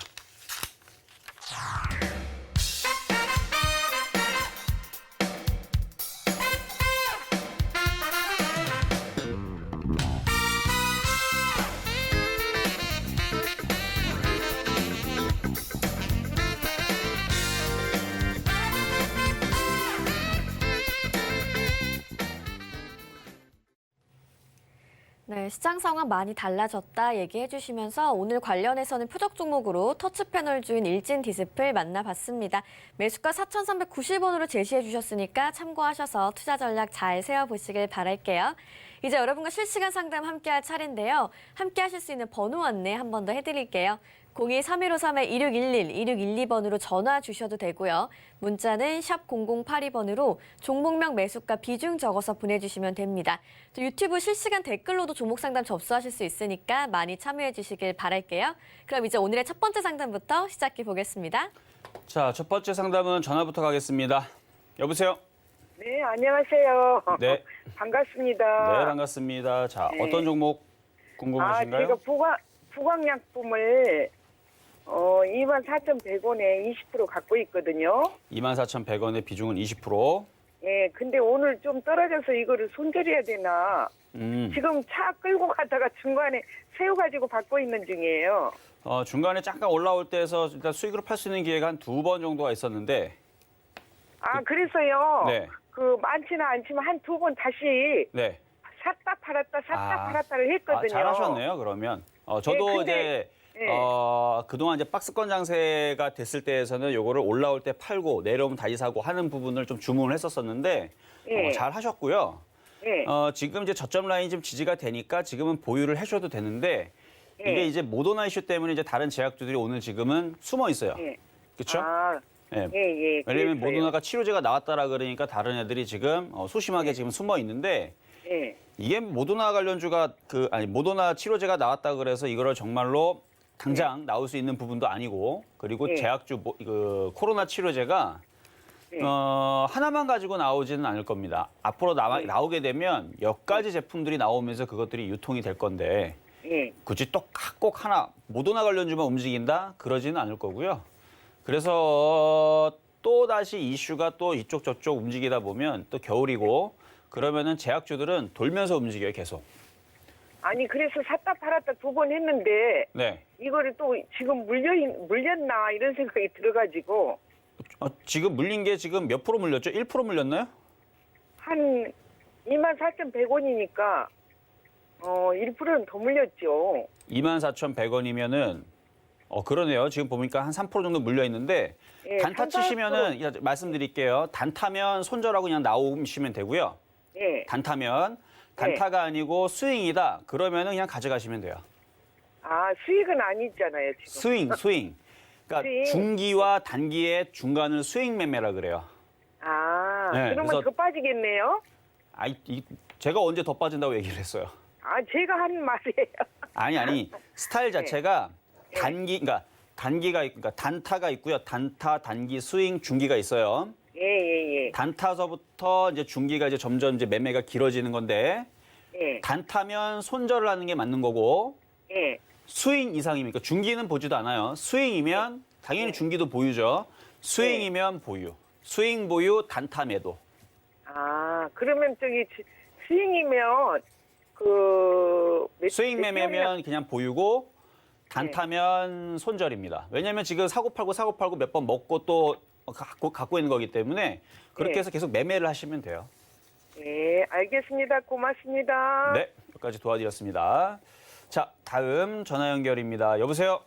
네, 시장 상황 많이 달라졌다 얘기해 주시면서 오늘 관련해서는 표적 종목으로 터치 패널 주인 일진 디스플 만나봤습니다. 매수가 4,390원으로 제시해 주셨으니까 참고하셔서 투자 전략 잘 세워보시길 바랄게요. 이제 여러분과 실시간 상담 함께할 차례인데요. 함께 하실 수 있는 번호 안내 한 번 더 해드릴게요. 02-3153-2611, 2612번으로 전화 주셔도 되고요. 문자는 샵 0082번으로 종목명 매수가 비중 적어서 보내주시면 됩니다. 또 유튜브 실시간 댓글로도 종목 상담 접수하실 수 있으니까 많이 참여해 주시길 바랄게요. 그럼 이제 오늘의 첫 번째 상담부터 시작해 보겠습니다. 자, 첫 번째 상담은 전화부터 가겠습니다. 여보세요? 네, 안녕하세요. 네. 반갑습니다. 네, 반갑습니다. 자, 네. 어떤 종목 궁금하신가요? 제가 부광약품을 24,100원에 20% 갖고 있거든요. 24,100원의 비중은 20%. 예, 근데 오늘 좀 떨어져서 이거를 손절해야 되나? 지금 차 끌고 가다가 중간에 세워가지고 받고 있는 중이에요. 중간에 잠깐 올라올 때에서 일단 수익으로 팔 수 있는 기회가 한 2번 정도가 있었는데. 그래서요. 네. 많지는 않지만 한 2번 다시 네. 샀다 팔았다를 했거든요. 잘하셨네요, 그러면. 저도 네, 근데, 이제 네. 그동안 이제 박스권 장세가 됐을 때에서는 요거를 올라올 때 팔고 내려오면 다시 사고 하는 부분을 좀 주문을 했었었는데 네. 잘 하셨고요. 네. 지금 이제 저점 라인이 좀 지지가 되니까 지금은 보유를 하셔도 되는데 네. 이게 이제 모더나 이슈 때문에 이제 다른 제약주들이 오늘 지금은 숨어 있어요. 네. 그렇죠? 예. 왜냐면 그랬어요. 모더나가 치료제가 나왔다라 그러니까 다른 애들이 지금 소심하게 지금 숨어 있는데 예. 이게 모더나 관련주가 모더나 치료제가 나왔다 그래서 이거를 정말로 당장 나올 수 있는 부분도 아니고 그리고 네. 제약주 그 코로나 치료제가 네. 하나만 가지고 나오지는 않을 겁니다. 앞으로 나오게 되면 몇 가지 제품들이 나오면서 그것들이 유통이 될 건데 예. 굳이 또 꼭 하나 모더나 관련주만 움직인다 그러지는 않을 거고요. 그래서 또 다시 이슈가 또 이쪽 저쪽 움직이다 보면 또 겨울이고 그러면은 제약주들은 돌면서 움직여요 계속. 아니 그래서 샀다 팔았다 2번 했는데 네. 이거를 또 지금 물렸나 이런 생각이 들어가지고 지금 물린 게 지금 몇 프로 물렸죠? 1% 물렸나요? 한 24,100원이니까 1%는 더 물렸죠. 24,100원이면은 그러네요. 지금 보니까 한 3% 정도 물려 있는데 예, 단타 3, 4%. 치시면은 말씀드릴게요. 단타면 손절하고 그냥 나오시면 되고요. 예. 단타가 아니고 스윙이다. 그러면은 그냥 가져가시면 돼요. 수익은 아니잖아요 지금. 스윙. 그러니까 수익. 중기와 단기의 중간을 수익 매매라 그래요. 아, 네, 그러면 그래서- 더 빠지겠네요? 제가 언제 더 빠진다고 얘기를 했어요. 아, 제가 하는 말이에요. 아니 스타일 자체가 네. 그러니까 그러니까 단타가 있고요. 단타, 단기, 스윙, 중기가 있어요. 예. 단타서부터 이제 중기가 이제 점점 이제 매매가 길어지는 건데 예. 단타면 손절을 하는 게 맞는 거고 예. 스윙 이상이니까 중기는 보지도 않아요. 스윙이면 당연히 중기도 보유죠. 스윙이면 보유. 스윙 보유, 단타 매도. 아, 그러면 스윙이면 스윙 매매면 그냥 보유고 단타면 손절입니다. 왜냐하면 지금 사고 팔고 몇 번 먹고 또 갖고 있는 거기 때문에 그렇게 네. 해서 계속 매매를 하시면 돼요. 예, 알겠습니다. 고맙습니다. 네, 여기까지 도와드렸습니다. 자, 다음 전화 연결입니다. 여보세요?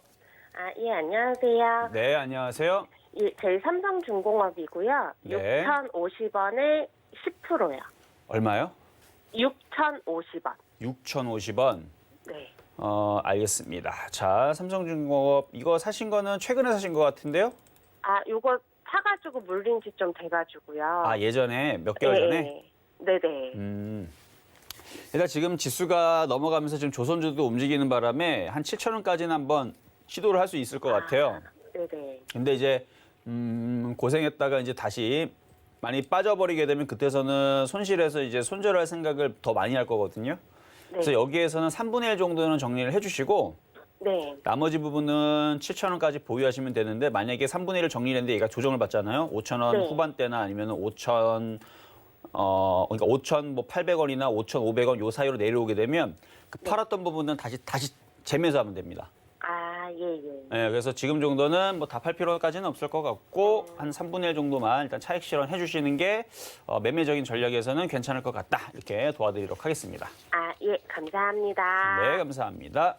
아, 예, 안녕하세요. 네, 안녕하세요. 예, 저희 삼성중공업이고요. 네. 6,050원에 10%요. 얼마요? 6,050원. 6,050원. 네. 알겠습니다. 자, 삼성중공업 이거 사신 거는 최근에 사신 것 같은데요? 아, 요거 사가지고 물린 지 좀 돼가지고요. 아, 예전에 몇 개월 예, 전에? 네네. 일단 지금 지수가 넘어가면서 지금 조선주도 움직이는 바람에 한 7,000원까지는 한번 시도를 할 수 있을 것 같아요. 네네. 근데 이제 고생했다가 이제 다시 많이 빠져버리게 되면 그때서는 손실해서 이제 손절할 생각을 더 많이 할 거거든요. 그래서 네. 여기에서는 3분의 1 정도는 정리를 해주시고 네. 나머지 부분은 7,000원까지 보유하시면 되는데 만약에 3분의 1을 정리했는데 얘가 조정을 받잖아요. 5,000원 네. 후반대나 아니면 5,000 그러니까 5,800원이나 5,500원 요 사이로 내려오게 되면 그 팔았던 부분은 다시 재매수하면 됩니다. 아, 예. 네, 그래서 지금 정도는 뭐 다 팔 필요까지는 없을 것 같고 한 3분의 1 정도만 일단 차익 실현 해주시는 게 매매적인 전략에서는 괜찮을 것 같다. 이렇게 도와드리도록 하겠습니다. 아, 예, 감사합니다. 네, 감사합니다.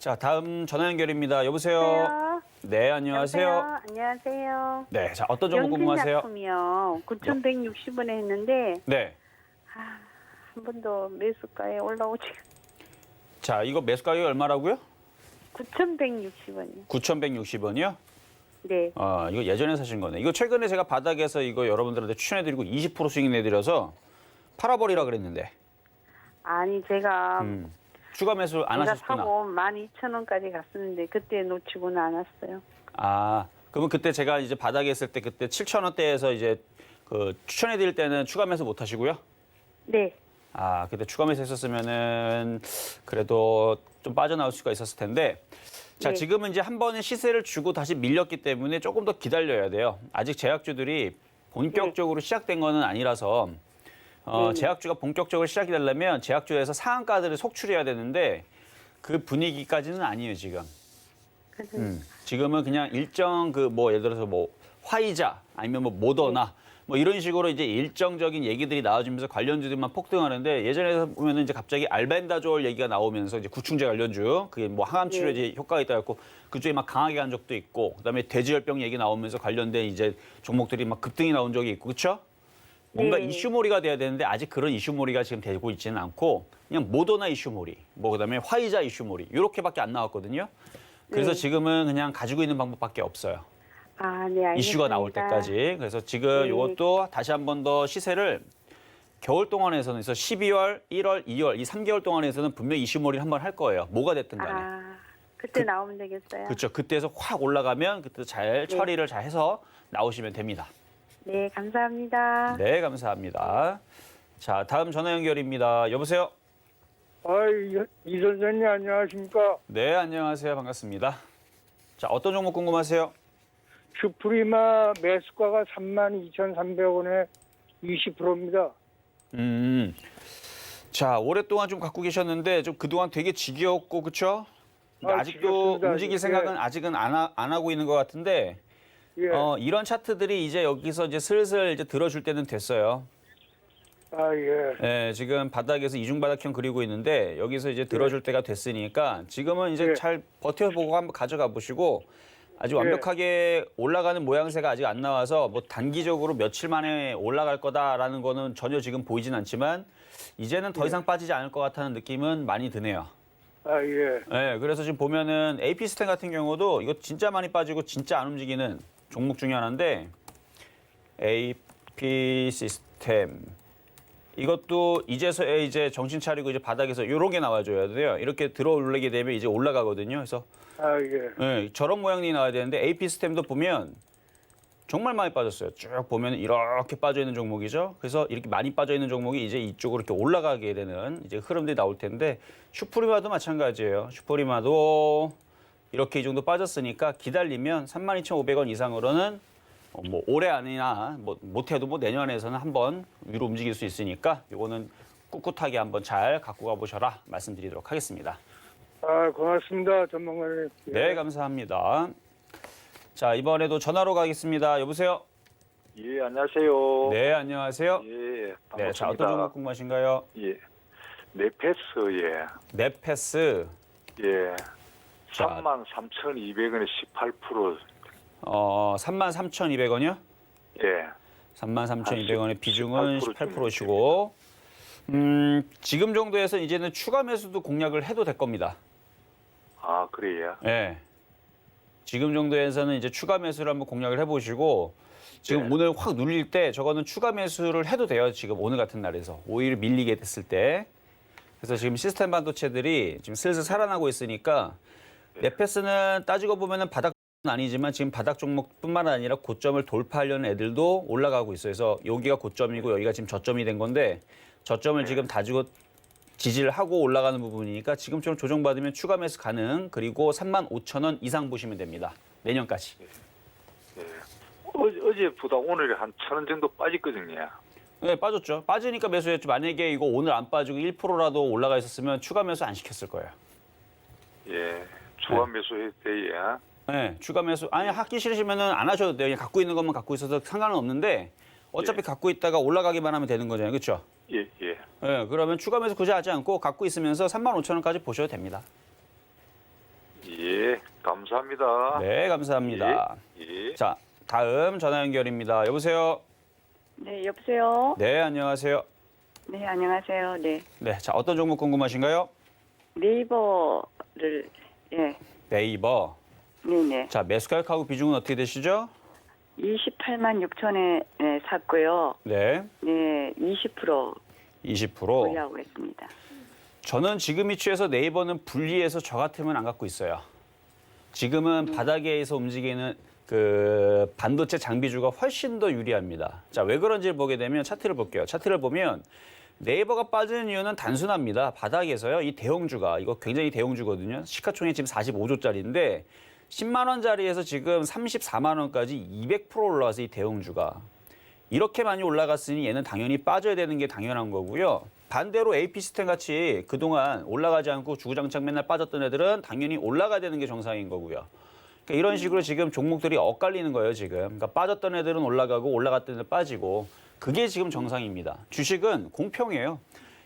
자, 다음 전화 연결입니다. 여보세요? 안녕하세요. 네, 안녕하세요. 안녕하세요. 네, 자, 어떤 종목 궁금하세요? 영진약품이요. 9,160원에 했는데 네. 한 번도 매수가에 올라오지. 자, 이거 매수 가격이 얼마라고요? 9,160원이요. 9,160원이요? 네. 이거 예전에 사신 거네. 이거 최근에 제가 바닥에서 이거 여러분들한테 추천해드리고 20% 수익 내드려서 팔아버리라 그랬는데. 아니 제가 추가 매수 안 제가 하셨구나. 사고 12,000원까지 갔었는데 그때 놓치고는 않았어요. 아, 그러면 그때 제가 이제 바닥에 있을 때 그때 7,000원대에서 이제 그 추천해드릴 때는 추가 매수 못 하시고요? 네. 아, 그때 추가 매수 했었으면은 그래도 좀 빠져나올 수가 있었을 텐데. 자, 네. 지금은 이제 한 번에 시세를 주고 다시 밀렸기 때문에 조금 더 기다려야 돼요. 아직 제약주들이 본격적으로 시작된 거는 아니라서 네네. 제약주가 본격적으로 시작이 되려면 제약주에서 상한가들을 속출해야 되는데 그 분위기까지는 아니에요, 지금. 그래서 지금은 그냥 일정 그 뭐 예를 들어서 뭐 화이자 아니면 뭐 모더나 뭐 이런 식으로 이제 일정적인 얘기들이 나와주면서 관련주들만 폭등하는데 예전에 보면은 이제 갑자기 알벤다졸 얘기가 나오면서 이제 구충제 관련주 그게 뭐 항암 치료제 효과가 있다 했고 그쪽에 막 강하게 간 적도 있고 그다음에 돼지열병 얘기 나오면서 관련된 이제 종목들이 막 급등이 나온 적이 있고 그렇죠? 뭔가 네. 이슈몰이가 돼야 되는데 아직 그런 이슈몰이가 지금 되고 있지는 않고 그냥 모더나 이슈몰이 뭐 그다음에 화이자 이슈몰이 이렇게밖에 안 나왔거든요. 그래서 네. 지금은 그냥 가지고 있는 방법밖에 없어요. 아, 네, 알겠습니다. 이슈가 나올 때까지. 그래서 지금 네. 이것도 다시 한 번 더 시세를 겨울 동안에서는 그래서 12월, 1월, 2월 이 3개월 동안에서는 분명히 이슈몰이를 한번 할 거예요. 뭐가 됐든 간에. 아, 그때 나오면 되겠어요. 그렇죠. 그때에서 확 올라가면 그때 잘 처리를 잘 해서 나오시면 됩니다. 네, 감사합니다. 네, 감사합니다. 자, 다음 전화 연결입니다. 여보세요? 이 선생님 안녕하십니까? 네, 안녕하세요. 반갑습니다. 자, 어떤 종목 궁금하세요? 슈프리마 매수가가 32,300원에 20%입니다. 자, 오랫동안 좀 갖고 계셨는데 좀 그동안 되게 지겨웠고 그렇죠? 아직도 지겹습니다. 움직일 생각은 아직은 안 하고 있는 것 같은데 예. 이런 차트들이 이제 여기서 이제 슬슬 이제 들어줄 때는 됐어요. 예. 예, 지금 바닥에서 이중바닥형 그리고 있는데 여기서 이제 들어줄 때가 됐으니까 지금은 이제 예. 잘 버텨보고 한번 가져가 보시고 아주 예. 완벽하게 올라가는 모양새가 아직 안 나와서 뭐 단기적으로 며칠 만에 올라갈 거다라는 거는 전혀 지금 보이진 않지만 이제는 더 이상 빠지지 않을 것 같다는 느낌은 많이 드네요. 아, 예. 네, 그래서 지금 보면은 AP 시스템 같은 경우도 이거 진짜 많이 빠지고 진짜 안 움직이는 종목 중에 하나인데 AP 시스템 이것도 이제서야 이제 정신 차리고 이제 바닥에서 요렇게 나와줘야 돼요. 이렇게 들어 올리게 되면 이제 올라가거든요. 그래서 아, 예. 네, 저런 모양이 나와야 되는데 AP 시스템도 보면 정말 많이 빠졌어요. 쭉 보면 이렇게 빠져 있는 종목이죠. 그래서 이렇게 많이 빠져 있는 종목이 이제 이쪽으로 이렇게 올라가게 되는 이제 흐름들이 나올 텐데 슈프리마도 마찬가지예요. 슈프리마도 이렇게 이 정도 빠졌으니까 기다리면 32,500원 이상으로는 뭐 올해 안이나 뭐 못해도 뭐 내년에서는 한번 위로 움직일 수 있으니까 요거는 꿋꿋하게 한번 잘 갖고 가보셔라 말씀드리도록 하겠습니다. 아, 고맙습니다, 전문가님. 예. 네, 감사합니다. 자, 이번에도 전화로 가겠습니다. 여보세요? 예, 안녕하세요. 네, 안녕하세요. 예, 반갑습니다. 네, 자, 어떤 종목 궁금하신가요? 예, 네페스, 예, 넷패스, 예, 자. 33,200원에 18%, 33,200원이요? 예, 33,200원의 비중은 18% 18%시고, 지금 정도에서 이제는 추가 매수도 공략을 해도 될 겁니다. 아, 그래요? 예. 지금 정도에서는 이제 추가 매수를 한번 공략을 해보시고, 지금 네. 오늘 확 눌릴 때 저거는 추가 매수를 해도 돼요. 지금 오늘 같은 날에서. 오히려 밀리게 됐을 때. 그래서 지금 시스템 반도체들이 지금 슬슬 살아나고 있으니까 넷패스는 따지고 보면은 바닥은 아니지만 지금 바닥 종목뿐만 아니라 고점을 돌파하려는 애들도 올라가고 있어요. 그래서 여기가 고점이고 여기가 지금 저점이 된 건데 저점을 지금 다지고 지지를 하고 올라가는 부분이니까 지금처럼 조정받으면 추가 매수 가능. 그리고 35,000원 이상 보시면 됩니다. 내년까지. 예. 어제보다 오늘 한 1,000원 정도 빠졌거든요. 네, 빠졌죠. 빠지니까 매수했죠. 만약에 이거 오늘 안 빠지고 1%라도 올라가 있었으면 추가 매수 안 시켰을 거예요. 예, 추가 매수할 때에, 네, 추가 매수. 아니, 하기 싫으시면은 안 하셔도 돼요. 그냥 갖고 있는 것만 갖고 있어서 상관은 없는데 어차피 갖고 있다가 올라가기만 하면 되는 거잖아요. 그렇죠? 예, 예. 네, 그러면 추가 매수 굳이 하지 않고 갖고 있으면서 35,000원까지 보셔도 됩니다. 예, 감사합니다. 네, 감사합니다. 예. 자, 다음 전화 연결입니다. 여보세요? 네, 여보세요. 네, 안녕하세요. 네, 안녕하세요. 네. 네, 자, 어떤 종목 궁금하신가요? 네이버를 예. 네이버. 네네. 자, 매수 가격하고 비중은 어떻게 되시죠? 28만 6천에 네, 샀고요. 네, 네, 20% 20%. 보유하고 있습니다. 저는 지금 위치에서 네이버는 분리해서 저 같으면 안 갖고 있어요. 지금은 바닥에서 움직이는 그 반도체 장비주가 훨씬 더 유리합니다. 자, 왜 그런지를 보게 되면 차트를 볼게요. 차트를 보면 네이버가 빠지는 이유는 단순합니다. 바닥에서요. 이 대형주가 이거 굉장히 대형주거든요. 시가총액 지금 45조짜리인데 10만 원짜리에서 지금 34만 원까지 200% 올라와서 이 대형주가 이렇게 많이 올라갔으니 얘는 당연히 빠져야 되는 게 당연한 거고요. 반대로 AP 시스템 같이 그동안 올라가지 않고 주구장창 맨날 빠졌던 애들은 당연히 올라가야 되는 게 정상인 거고요. 그러니까 이런 식으로 지금 종목들이 엇갈리는 거예요, 지금. 그러니까 빠졌던 애들은 올라가고 올라갔던 애들은 빠지고 그게 지금 정상입니다. 주식은 공평해요.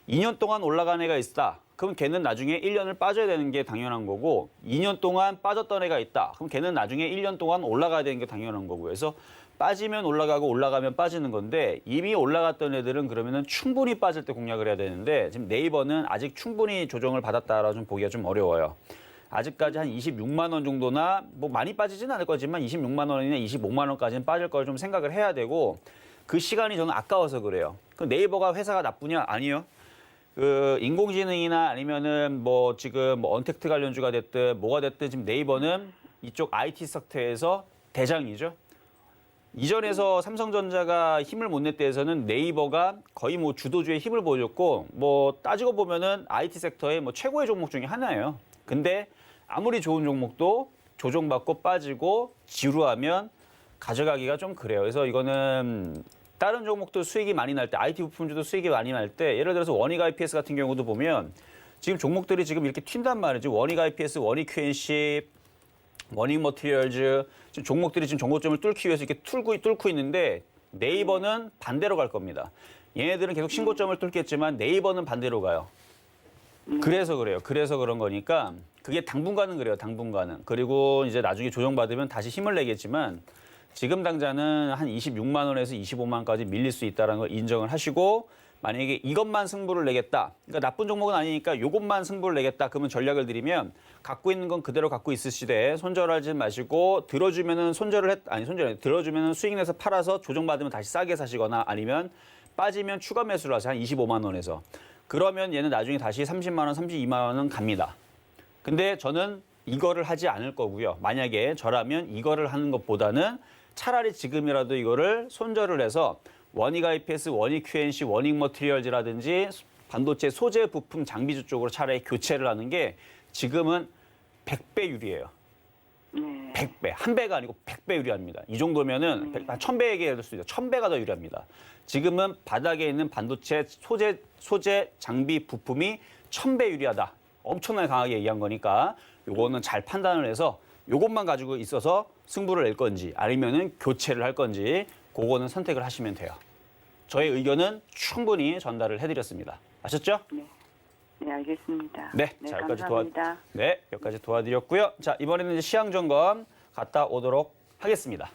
2년 동안 올라간 애가 있다. 그럼 걔는 나중에 1년을 빠져야 되는 게 당연한 거고 2년 동안 빠졌던 애가 있다. 그럼 걔는 나중에 1년 동안 올라가야 되는 게 당연한 거고요. 그래서 빠지면 올라가고 올라가면 빠지는 건데 이미 올라갔던 애들은 그러면은 충분히 빠질 때 공략을 해야 되는데 지금 네이버는 아직 충분히 조정을 받았다라 좀 보기가 좀 어려워요. 아직까지 한 26만 원 정도나 뭐 많이 빠지진 않을 거지만 26만 원이나 25만 원까지는 빠질 걸 좀 생각을 해야 되고 그 시간이 저는 아까워서 그래요. 그 네이버가 회사가 나쁘냐? 아니요. 그 인공지능이나 아니면은 뭐 지금 뭐 언택트 관련주가 됐든 뭐가 됐든 지금 네이버는 이쪽 IT 섹터에서 대장이죠. 이전에서 삼성전자가 힘을 못 낼 때에서는 네이버가 거의 뭐 주도주의 힘을 보여줬고 뭐 따지고 보면은 IT 섹터의 뭐 최고의 종목 중에 하나예요. 근데 아무리 좋은 종목도 조정받고 빠지고 지루하면 가져가기가 좀 그래요. 그래서 이거는 다른 종목도 수익이 많이 날 때, IT 부품주도 수익이 많이 날 때, 예를 들어서 원익 IPS 같은 경우도 보면 지금 종목들이 지금 이렇게 튄단 말이죠. 원익 IPS, 원익 QNC, 원익 머티리얼즈 지금 종목들이 지금 정고점을 뚫기 위해서 이렇게 뚫고 있는데 네이버는 반대로 갈 겁니다. 얘네들은 계속 신고점을 뚫겠지만 네이버는 반대로 가요. 그래서 그래요. 그래서 그런 거니까 그게 당분간은 그래요. 당분간은. 그리고 이제 나중에 조정받으면 다시 힘을 내겠지만 지금 당장은 한 26만 원에서 25만 원까지 밀릴 수 있다는 걸 인정을 하시고 만약에 이것만 승부를 내겠다. 그러니까 나쁜 종목은 아니니까 이것만 승부를 내겠다. 그러면 전략을 드리면 갖고 있는 건 그대로 갖고 있으시되 손절하지 마시고 들어주면은 들어주면은 수익 내서 팔아서 조정받으면 다시 싸게 사시거나 아니면 빠지면 추가 매수를 하세요. 한 25만 원에서. 그러면 얘는 나중에 다시 30만 원, 32만 원은 갑니다. 근데 저는 이거를 하지 않을 거고요. 만약에 저라면 이거를 하는 것보다는 차라리 지금이라도 이거를 손절을 해서 원익 IPS, 원익 QNC, 원익 머티리얼즈라든지 반도체 소재 부품 장비주 쪽으로 차라리 교체를 하는 게 지금은 100배 유리해요. 100배. 한 배가 아니고 100배 유리합니다. 이 정도면은 1000배 얘기할 수 있죠. 1000배가 더 유리합니다. 지금은 바닥에 있는 반도체 소재 장비 부품이 1000배 유리하다. 엄청나게 강하게 얘기한 거니까 요거는 잘 판단을 해서 요것만 가지고 있어서 승부를 낼 건지 아니면은 교체를 할 건지 그거는 선택을 하시면 돼요. 저의 의견은 충분히 전달을 해드렸습니다. 아셨죠? 네, 알겠습니다. 네, 자, 감사합니다. 여기까지 도와드렸고요. 자, 이번에는 이제 시황 점검 갔다 오도록 하겠습니다.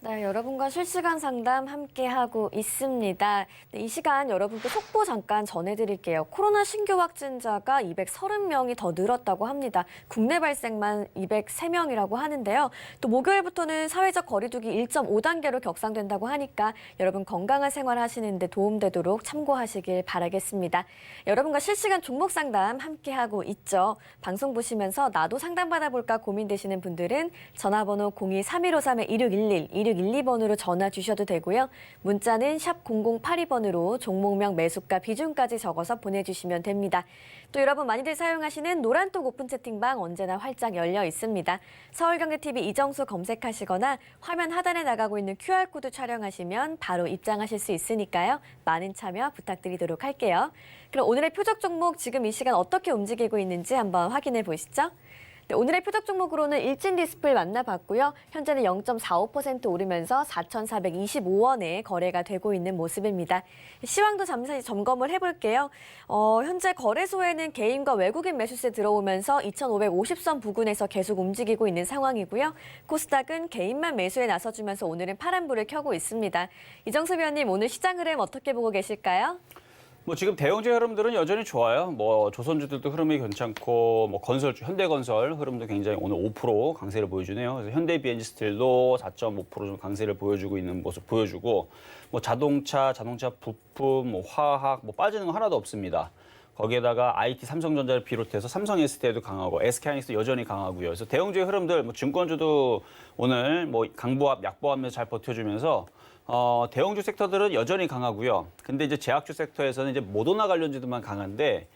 네, 여러분과 실시간 상담 함께하고 있습니다. 네, 이 시간 여러분께 속보 잠깐 전해드릴게요. 코로나 신규 확진자가 230명이 더 늘었다고 합니다. 국내 발생만 203명이라고 하는데요. 또 목요일부터는 사회적 거리두기 1.5단계로 격상된다고 하니까 여러분 건강한 생활 하시는 데 도움되도록 참고하시길 바라겠습니다. 여러분과 실시간 종목 상담 함께하고 있죠. 방송 보시면서 나도 상담받아볼까 고민되시는 분들은 전화번호 02-3153-1611, 1612번으로 전화 주셔도 되고요. 문자는 샵 0082번으로 종목명 매수가 비중까지 적어서 보내주시면 됩니다. 또 여러분 많이들 사용하시는 노란톡 오픈 채팅방 언제나 활짝 열려 있습니다. 서울경제TV 이정수 검색하시거나 화면 하단에 나가고 있는 QR코드 촬영하시면 바로 입장하실 수 있으니까요. 많은 참여 부탁드리도록 할게요. 그럼 오늘의 표적 종목 지금 이 시간 어떻게 움직이고 있는지 한번 확인해 보시죠. 네, 오늘의 표적 종목으로는 일진 디스플레이 만나봤고요. 현재는 0.45% 오르면서 4,425원에 거래가 되고 있는 모습입니다. 시황도 잠시 점검을 해볼게요. 현재 거래소에는 개인과 외국인 매수세 들어오면서 2,550선 부근에서 계속 움직이고 있는 상황이고요. 코스닥은 개인만 매수에 나서주면서 오늘은 파란불을 켜고 있습니다. 이정수 위원님, 오늘 시장 흐름 어떻게 보고 계실까요? 뭐 지금 대형주 흐름들은 여전히 좋아요. 뭐 조선주들도 흐름이 괜찮고 뭐 건설주 현대건설 흐름도 굉장히 오늘 5% 강세를 보여주네요. 그래서 현대 비엔지 스틸도 4.5% 좀 강세를 보여주고 있는 모습 보여주고 뭐 자동차 부품, 뭐 화학 뭐 빠지는 거 하나도 없습니다. 거기에다가 IT 삼성전자를 비롯해서 삼성 SDI도 강하고 SK하이닉스 여전히 강하고요. 그래서 대형주의 흐름들 뭐 증권주도 오늘 뭐 강보합, 약보합면서 잘 버텨주면서 대형주 섹터들은 여전히 강하고요. 근데 이제 제약주 섹터에서는 이제 모더나 관련주들만 강한데,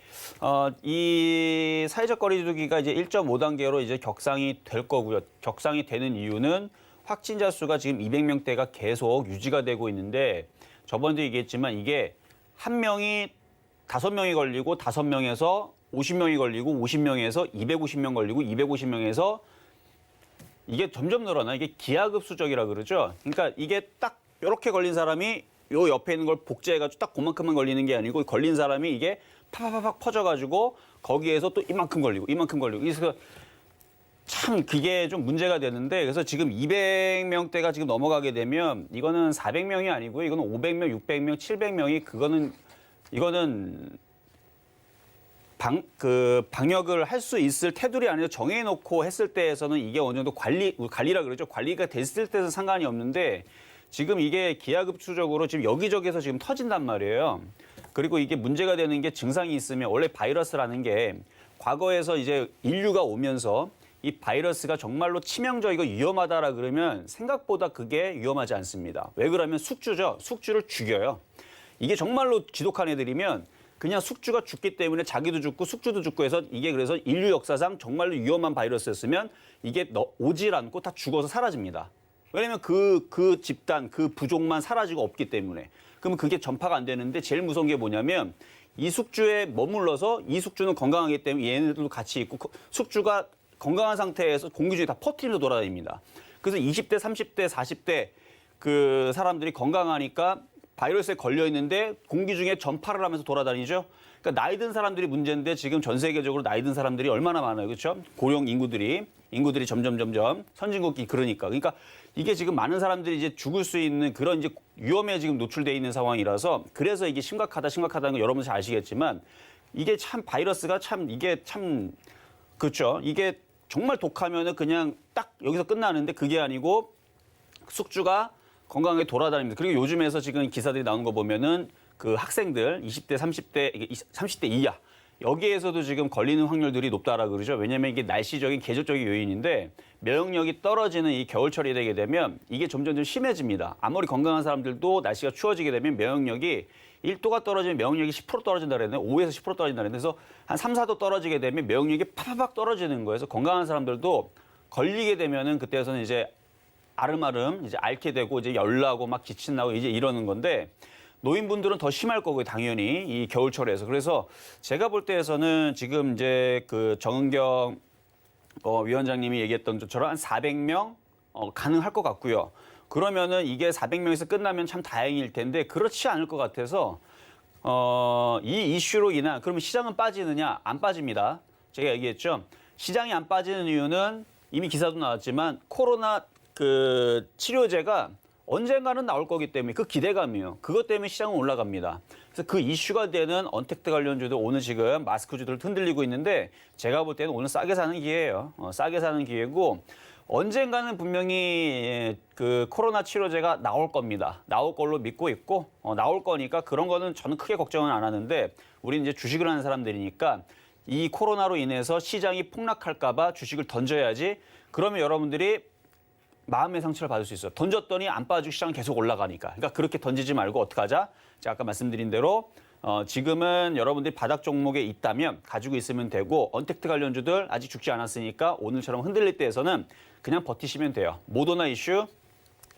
이 사회적 거리두기가 이제 1.5단계로 이제 격상이 될 거고요. 격상이 되는 이유는 확진자 수가 지금 200명대가 계속 유지가 되고 있는데, 저번에도 얘기했지만 이게 한 명이 5명이 걸리고 5명에서 50명이 걸리고 50명에서 250명 걸리고 250명에서 이게 점점 늘어나. 이게 기하급수적이라 그러죠. 그러니까 이게 딱 이렇게 걸린 사람이 요 옆에 있는 걸 복제해가지고 딱 그만큼만 걸리는 게 아니고 걸린 사람이 이게 팍팍팍 퍼져가지고 거기에서 또 이만큼 걸리고 그래서 참 그게 좀 문제가 되는데 그래서 지금 200명대가 지금 넘어가게 되면 이거는 400명이 아니고요. 이거는 500명, 600명, 700명이 이거는 방역을 할 수 있을 테두리 안에서 정해놓고 했을 때에서는 이게 어느 정도 관리라 그러죠. 관리가 됐을 때는 상관이 없는데 지금 이게 기하급수적으로 지금 여기저기서 지금 터진단 말이에요. 그리고 이게 문제가 되는 게 증상이 있으면 원래 바이러스라는 게 과거에서 이제 인류가 오면서 이 바이러스가 정말로 치명적이고 위험하다라 그러면 생각보다 그게 위험하지 않습니다. 왜 그러면 숙주죠. 숙주를 죽여요. 이게 정말로 지독한 애들이면 그냥 숙주가 죽기 때문에 자기도 죽고 숙주도 죽고 해서 이게 그래서 인류 역사상 정말로 위험한 바이러스였으면 이게 오질 않고 다 죽어서 사라집니다. 왜냐면 그 집단, 그 부족만 사라지고 없기 때문에. 그러면 그게 전파가 안 되는데 제일 무서운 게 뭐냐면 이 숙주에 머물러서 이 숙주는 건강하기 때문에 얘네들도 같이 있고 숙주가 건강한 상태에서 공기 중에 다 퍼뜨리면서 돌아다닙니다. 그래서 20대, 30대, 40대 그 사람들이 건강하니까 바이러스에 걸려 있는데 공기 중에 전파를 하면서 돌아다니죠. 그러니까 나이 든 사람들이 문제인데 지금 전 세계적으로 나이 든 사람들이 얼마나 많아요. 그렇죠? 고령 인구들이 인구들이 점점 선진국이 그러니까 이게 지금 많은 사람들이 이제 죽을 수 있는 그런 이제 위험에 지금 노출돼 있는 상황이라서 그래서 이게 심각하다는 거 여러분 잘 아시겠지만 이게 참 바이러스가 그렇죠. 이게 정말 독하면은 그냥 딱 여기서 끝나는데 그게 아니고 숙주가 건강하게 돌아다닙니다. 그리고 요즘에서 지금 기사들이 나온 거 보면은 그 학생들 20대, 30대 이하 여기에서도 지금 걸리는 확률들이 높다라고 그러죠. 왜냐하면 이게 날씨적인 계절적인 요인인데 면역력이 떨어지는 이 겨울철이 되게 되면 이게 점점 좀 심해집니다. 아무리 건강한 사람들도 날씨가 추워지게 되면 면역력이 1도가 떨어지면 면역력이 10% 떨어진다 그랬는데 5에서 10% 떨어진다 그랬는데 그래서 한 3, 4도 떨어지게 되면 면역력이 팍팍 떨어지는 거예요. 그래서 건강한 사람들도 걸리게 되면은 그때서는 이제 아름아름 이제 앓게 되고 이제 열나고 막 기침 나고 이제 이러는 건데 노인분들은 더 심할 거고요, 당연히 이 겨울철에서. 그래서 제가 볼 때에서는 지금 이제 그 정은경 위원장님이 얘기했던 것처럼 한 400명 가능할 것 같고요. 그러면은 이게 400명에서 끝나면 참 다행일 텐데 그렇지 않을 것 같아서 이 이슈로 인한 그러면 시장은 빠지느냐? 안 빠집니다. 제가 얘기했죠. 시장이 안 빠지는 이유는 이미 기사도 나왔지만 코로나 그 치료제가 언젠가는 나올 거기 때문에 그 기대감이요. 그것 때문에 시장은 올라갑니다. 그래서 그 이슈가 되는 언택트 관련주도 오늘 지금 마스크주들 흔들리고 있는데 제가 볼 때는 오늘 싸게 사는 기회예요. 싸게 사는 기회고 언젠가는 분명히 그 코로나 치료제가 나올 겁니다. 나올 걸로 믿고 있고 나올 거니까 그런 거는 저는 크게 걱정은 안 하는데 우리는 이제 주식을 하는 사람들이니까 이 코로나로 인해서 시장이 폭락할까 봐 주식을 던져야지 그러면 여러분들이 마음의 상처를 받을 수 있어요. 던졌더니 안 빠지고 시장은 계속 올라가니까. 그러니까 그렇게 던지지 말고 어떡하자? 제가 아까 말씀드린 대로 지금은 여러분들이 바닥 종목에 있다면 가지고 있으면 되고 언택트 관련주들 아직 죽지 않았으니까 오늘처럼 흔들릴 때에서는 그냥 버티시면 돼요. 모더나 이슈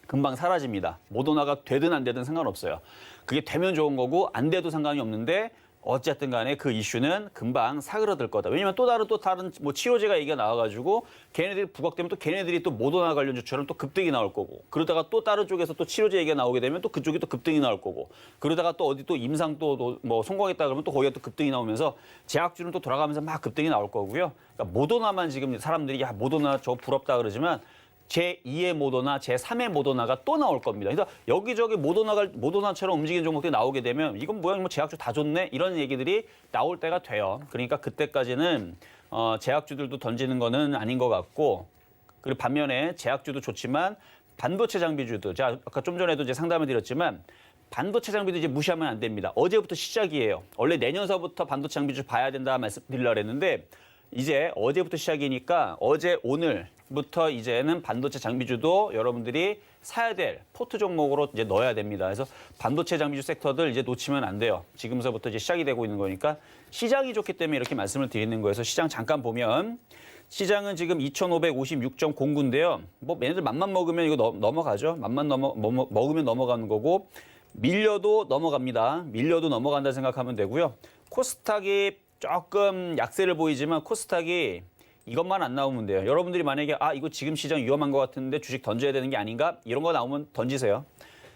금방 사라집니다. 모더나가 되든 안 되든 상관없어요. 그게 되면 좋은 거고 안 돼도 상관이 없는데 어쨌든 간에 그 이슈는 금방 사그러들 거다. 왜냐면 또 다른 뭐 치료제가 얘기가 나와가지고 걔네들이 부각되면 또 걔네들이 또 모더나 관련주처럼 또 급등이 나올 거고 그러다가 또 다른 쪽에서 또 치료제 얘기가 나오게 되면 또 그쪽이 또 급등이 나올 거고 그러다가 또 어디 또 임상 또 뭐 성공했다 그러면 또 거기가 또 급등이 나오면서 제약주는 또 돌아가면서 막 급등이 나올 거고요. 그러니까 모더나만 지금 사람들이 야 모더나 저 부럽다 그러지만 제2의 모더나, 제3의 모더나가 또 나올 겁니다. 그래서 여기저기 모더나처럼 움직이는 종목들이 나오게 되면 이건 뭐야, 뭐 제약주 다 좋네? 이런 얘기들이 나올 때가 돼요. 그러니까 그때까지는 제약주들도 던지는 거는 아닌 것 같고 그리고 반면에 제약주도 좋지만 반도체 장비주도 제가 아까 좀 전에도 이제 상담을 드렸지만 반도체 장비도 이제 무시하면 안 됩니다. 어제부터 시작이에요. 원래 내년서부터 반도체 장비주 봐야 된다 말씀드리려고 했는데 이제 어제부터 시작이니까 어제 오늘부터 이제는 반도체 장비주도 여러분들이 사야 될 포트 종목으로 이제 넣어야 됩니다. 그래서 반도체 장비주 섹터들 이제 놓치면 안 돼요. 지금서부터 이제 시작이 되고 있는 거니까 시장이 좋기 때문에 이렇게 말씀을 드리는 거여서 시장 잠깐 보면 시장은 지금 2,556.09인데요. 뭐 얘네들 맘만 먹으면 이거 넘어가죠. 맘만 먹으면 넘어가는 거고 밀려도 넘어갑니다. 밀려도 넘어간다 생각하면 되고요. 코스닥이 조금 약세를 보이지만 코스닥이 이것만 안 나오면 돼요. 여러분들이 만약에 이거 지금 시장 위험한 것 같은데 주식 던져야 되는 게 아닌가? 이런 거 나오면 던지세요.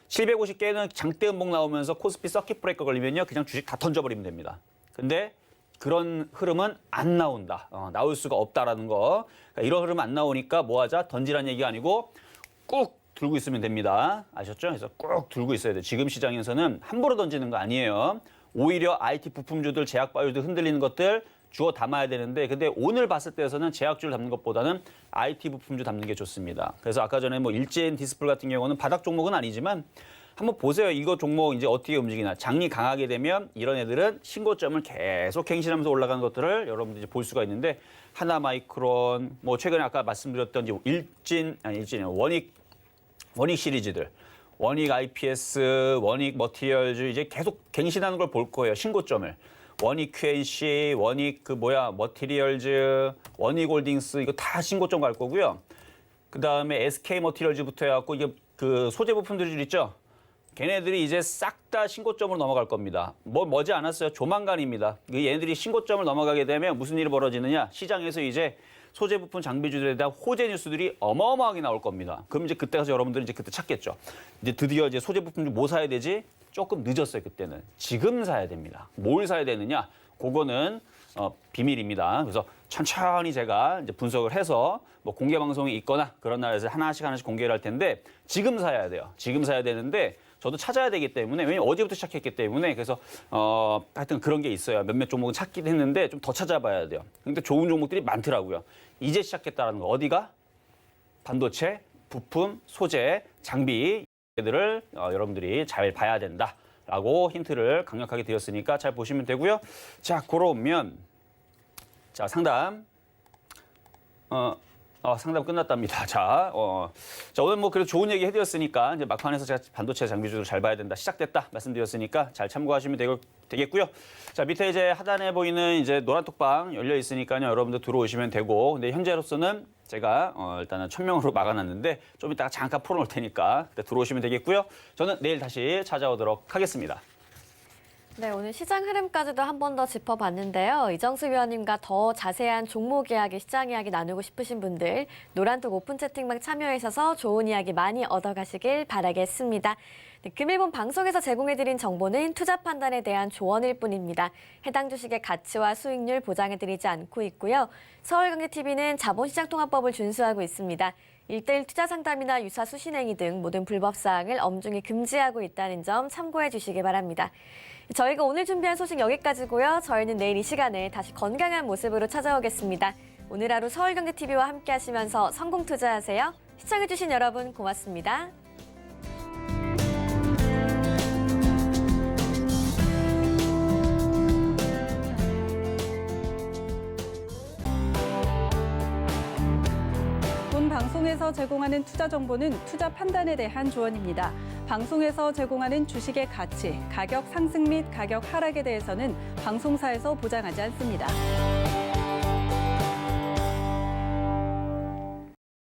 750개는 장대 음봉 나오면서 코스피 서킷 브레이커 걸리면요. 그냥 주식 다 던져버리면 됩니다. 근데 그런 흐름은 안 나온다. 나올 수가 없다라는 거. 그러니까 이런 흐름 안 나오니까 뭐 하자? 던지라는 얘기가 아니고 꾹 들고 있으면 됩니다. 아셨죠? 그래서 꾹 들고 있어야 돼요. 지금 시장에서는 함부로 던지는 거 아니에요. 오히려 IT 부품주들, 제약바이오들 흔들리는 것들 주워 담아야 되는데 근데 오늘 봤을 때에서는 제약주를 담는 것보다는 IT 부품주 담는 게 좋습니다. 그래서 아까 전에 뭐 일제인 디스플 같은 경우는 바닥 종목은 아니지만 한번 보세요. 이거 종목 이제 어떻게 움직이나. 장이 강하게 되면 이런 애들은 신고점을 계속 갱신하면서 올라가는 것들을 여러분들이 볼 수가 있는데 하나마이크론, 뭐 최근에 아까 말씀드렸던 이제 원익 시리즈들. 원익 IPS, 원익 머티리얼즈 이제 계속 갱신하는 걸 볼 거예요. 신고점을. 원익 QNC, 원익 머티리얼즈, 원익 홀딩스 이거 다 신고점 갈 거고요. 그다음에 SK 머티리얼즈부터 해갖고 이게 그 소재 부품들 있죠. 걔네들이 이제 싹 다 신고점으로 넘어갈 겁니다. 머지 않았어요. 조만간입니다. 얘네들이 신고점을 넘어가게 되면 무슨 일이 벌어지느냐. 시장에서 이제 소재 부품 장비주들에 대한 호재 뉴스들이 어마어마하게 나올 겁니다. 그럼 이제 그때 가서 여러분들은 이제 그때 찾겠죠. 이제 드디어 이제 소재 부품 뭐 사야 되지? 조금 늦었어요, 그때는. 지금 사야 됩니다. 뭘 사야 되느냐? 그거는 비밀입니다. 그래서 천천히 제가 이제 분석을 해서 뭐 공개 방송이 있거나 그런 날에서 하나씩 공개를 할 텐데 지금 사야 돼요. 지금 사야 되는데 저도 찾아야 되기 때문에 왜냐면 어제부터 시작했기 때문에 그래서 하여튼 그런 게 있어요. 몇몇 종목은 찾긴 했는데 좀 더 찾아봐야 돼요. 근데 좋은 종목들이 많더라고요. 이제 시작했다라는 거 어디가? 반도체, 부품, 소재, 장비 들을 여러분들이 잘 봐야 된다라고 힌트를 강력하게 드렸으니까 잘 보시면 되고요. 자, 그러면 자 상담 상담 끝났답니다. 자, 오늘 뭐 그래도 좋은 얘기 해드렸으니까 이제 막판에서 제가 반도체 장비주를 잘 봐야 된다 시작됐다 말씀드렸으니까 잘 참고하시면 되겠고요. 자, 밑에 이제 하단에 보이는 이제 노란 톡방 열려 있으니까요. 여러분들 들어오시면 되고, 근데 현재로서는 제가 일단은 1000명으로 막아놨는데 좀 이따가 잠깐 풀어놓을 테니까 그때 들어오시면 되겠고요. 저는 내일 다시 찾아오도록 하겠습니다. 네, 오늘 시장 흐름까지도 한 번 더 짚어봤는데요. 이정수 위원님과 더 자세한 종목 이야기, 시장 이야기 나누고 싶으신 분들 노란톡 오픈 채팅방 참여하셔서 좋은 이야기 많이 얻어가시길 바라겠습니다. 네, 금일본 방송에서 제공해드린 정보는 투자 판단에 대한 조언일 뿐입니다. 해당 주식의 가치와 수익률 보장해드리지 않고 있고요. 서울경제TV는 자본시장통합법을 준수하고 있습니다. 1:1 투자 상담이나 유사 수신행위 등 모든 불법 사항을 엄중히 금지하고 있다는 점 참고해 주시기 바랍니다. 저희가 오늘 준비한 소식 여기까지고요. 저희는 내일 이 시간에 다시 건강한 모습으로 찾아오겠습니다. 오늘 하루 서울경제TV와 함께 하시면서 성공 투자하세요. 시청해주신 여러분 고맙습니다. 본 방송에서 제공하는 투자 정보는 투자 판단에 대한 조언입니다. 방송에서 제공하는 주식의 가치, 가격 상승 및 가격 하락에 대해서는 방송사에서 보장하지 않습니다.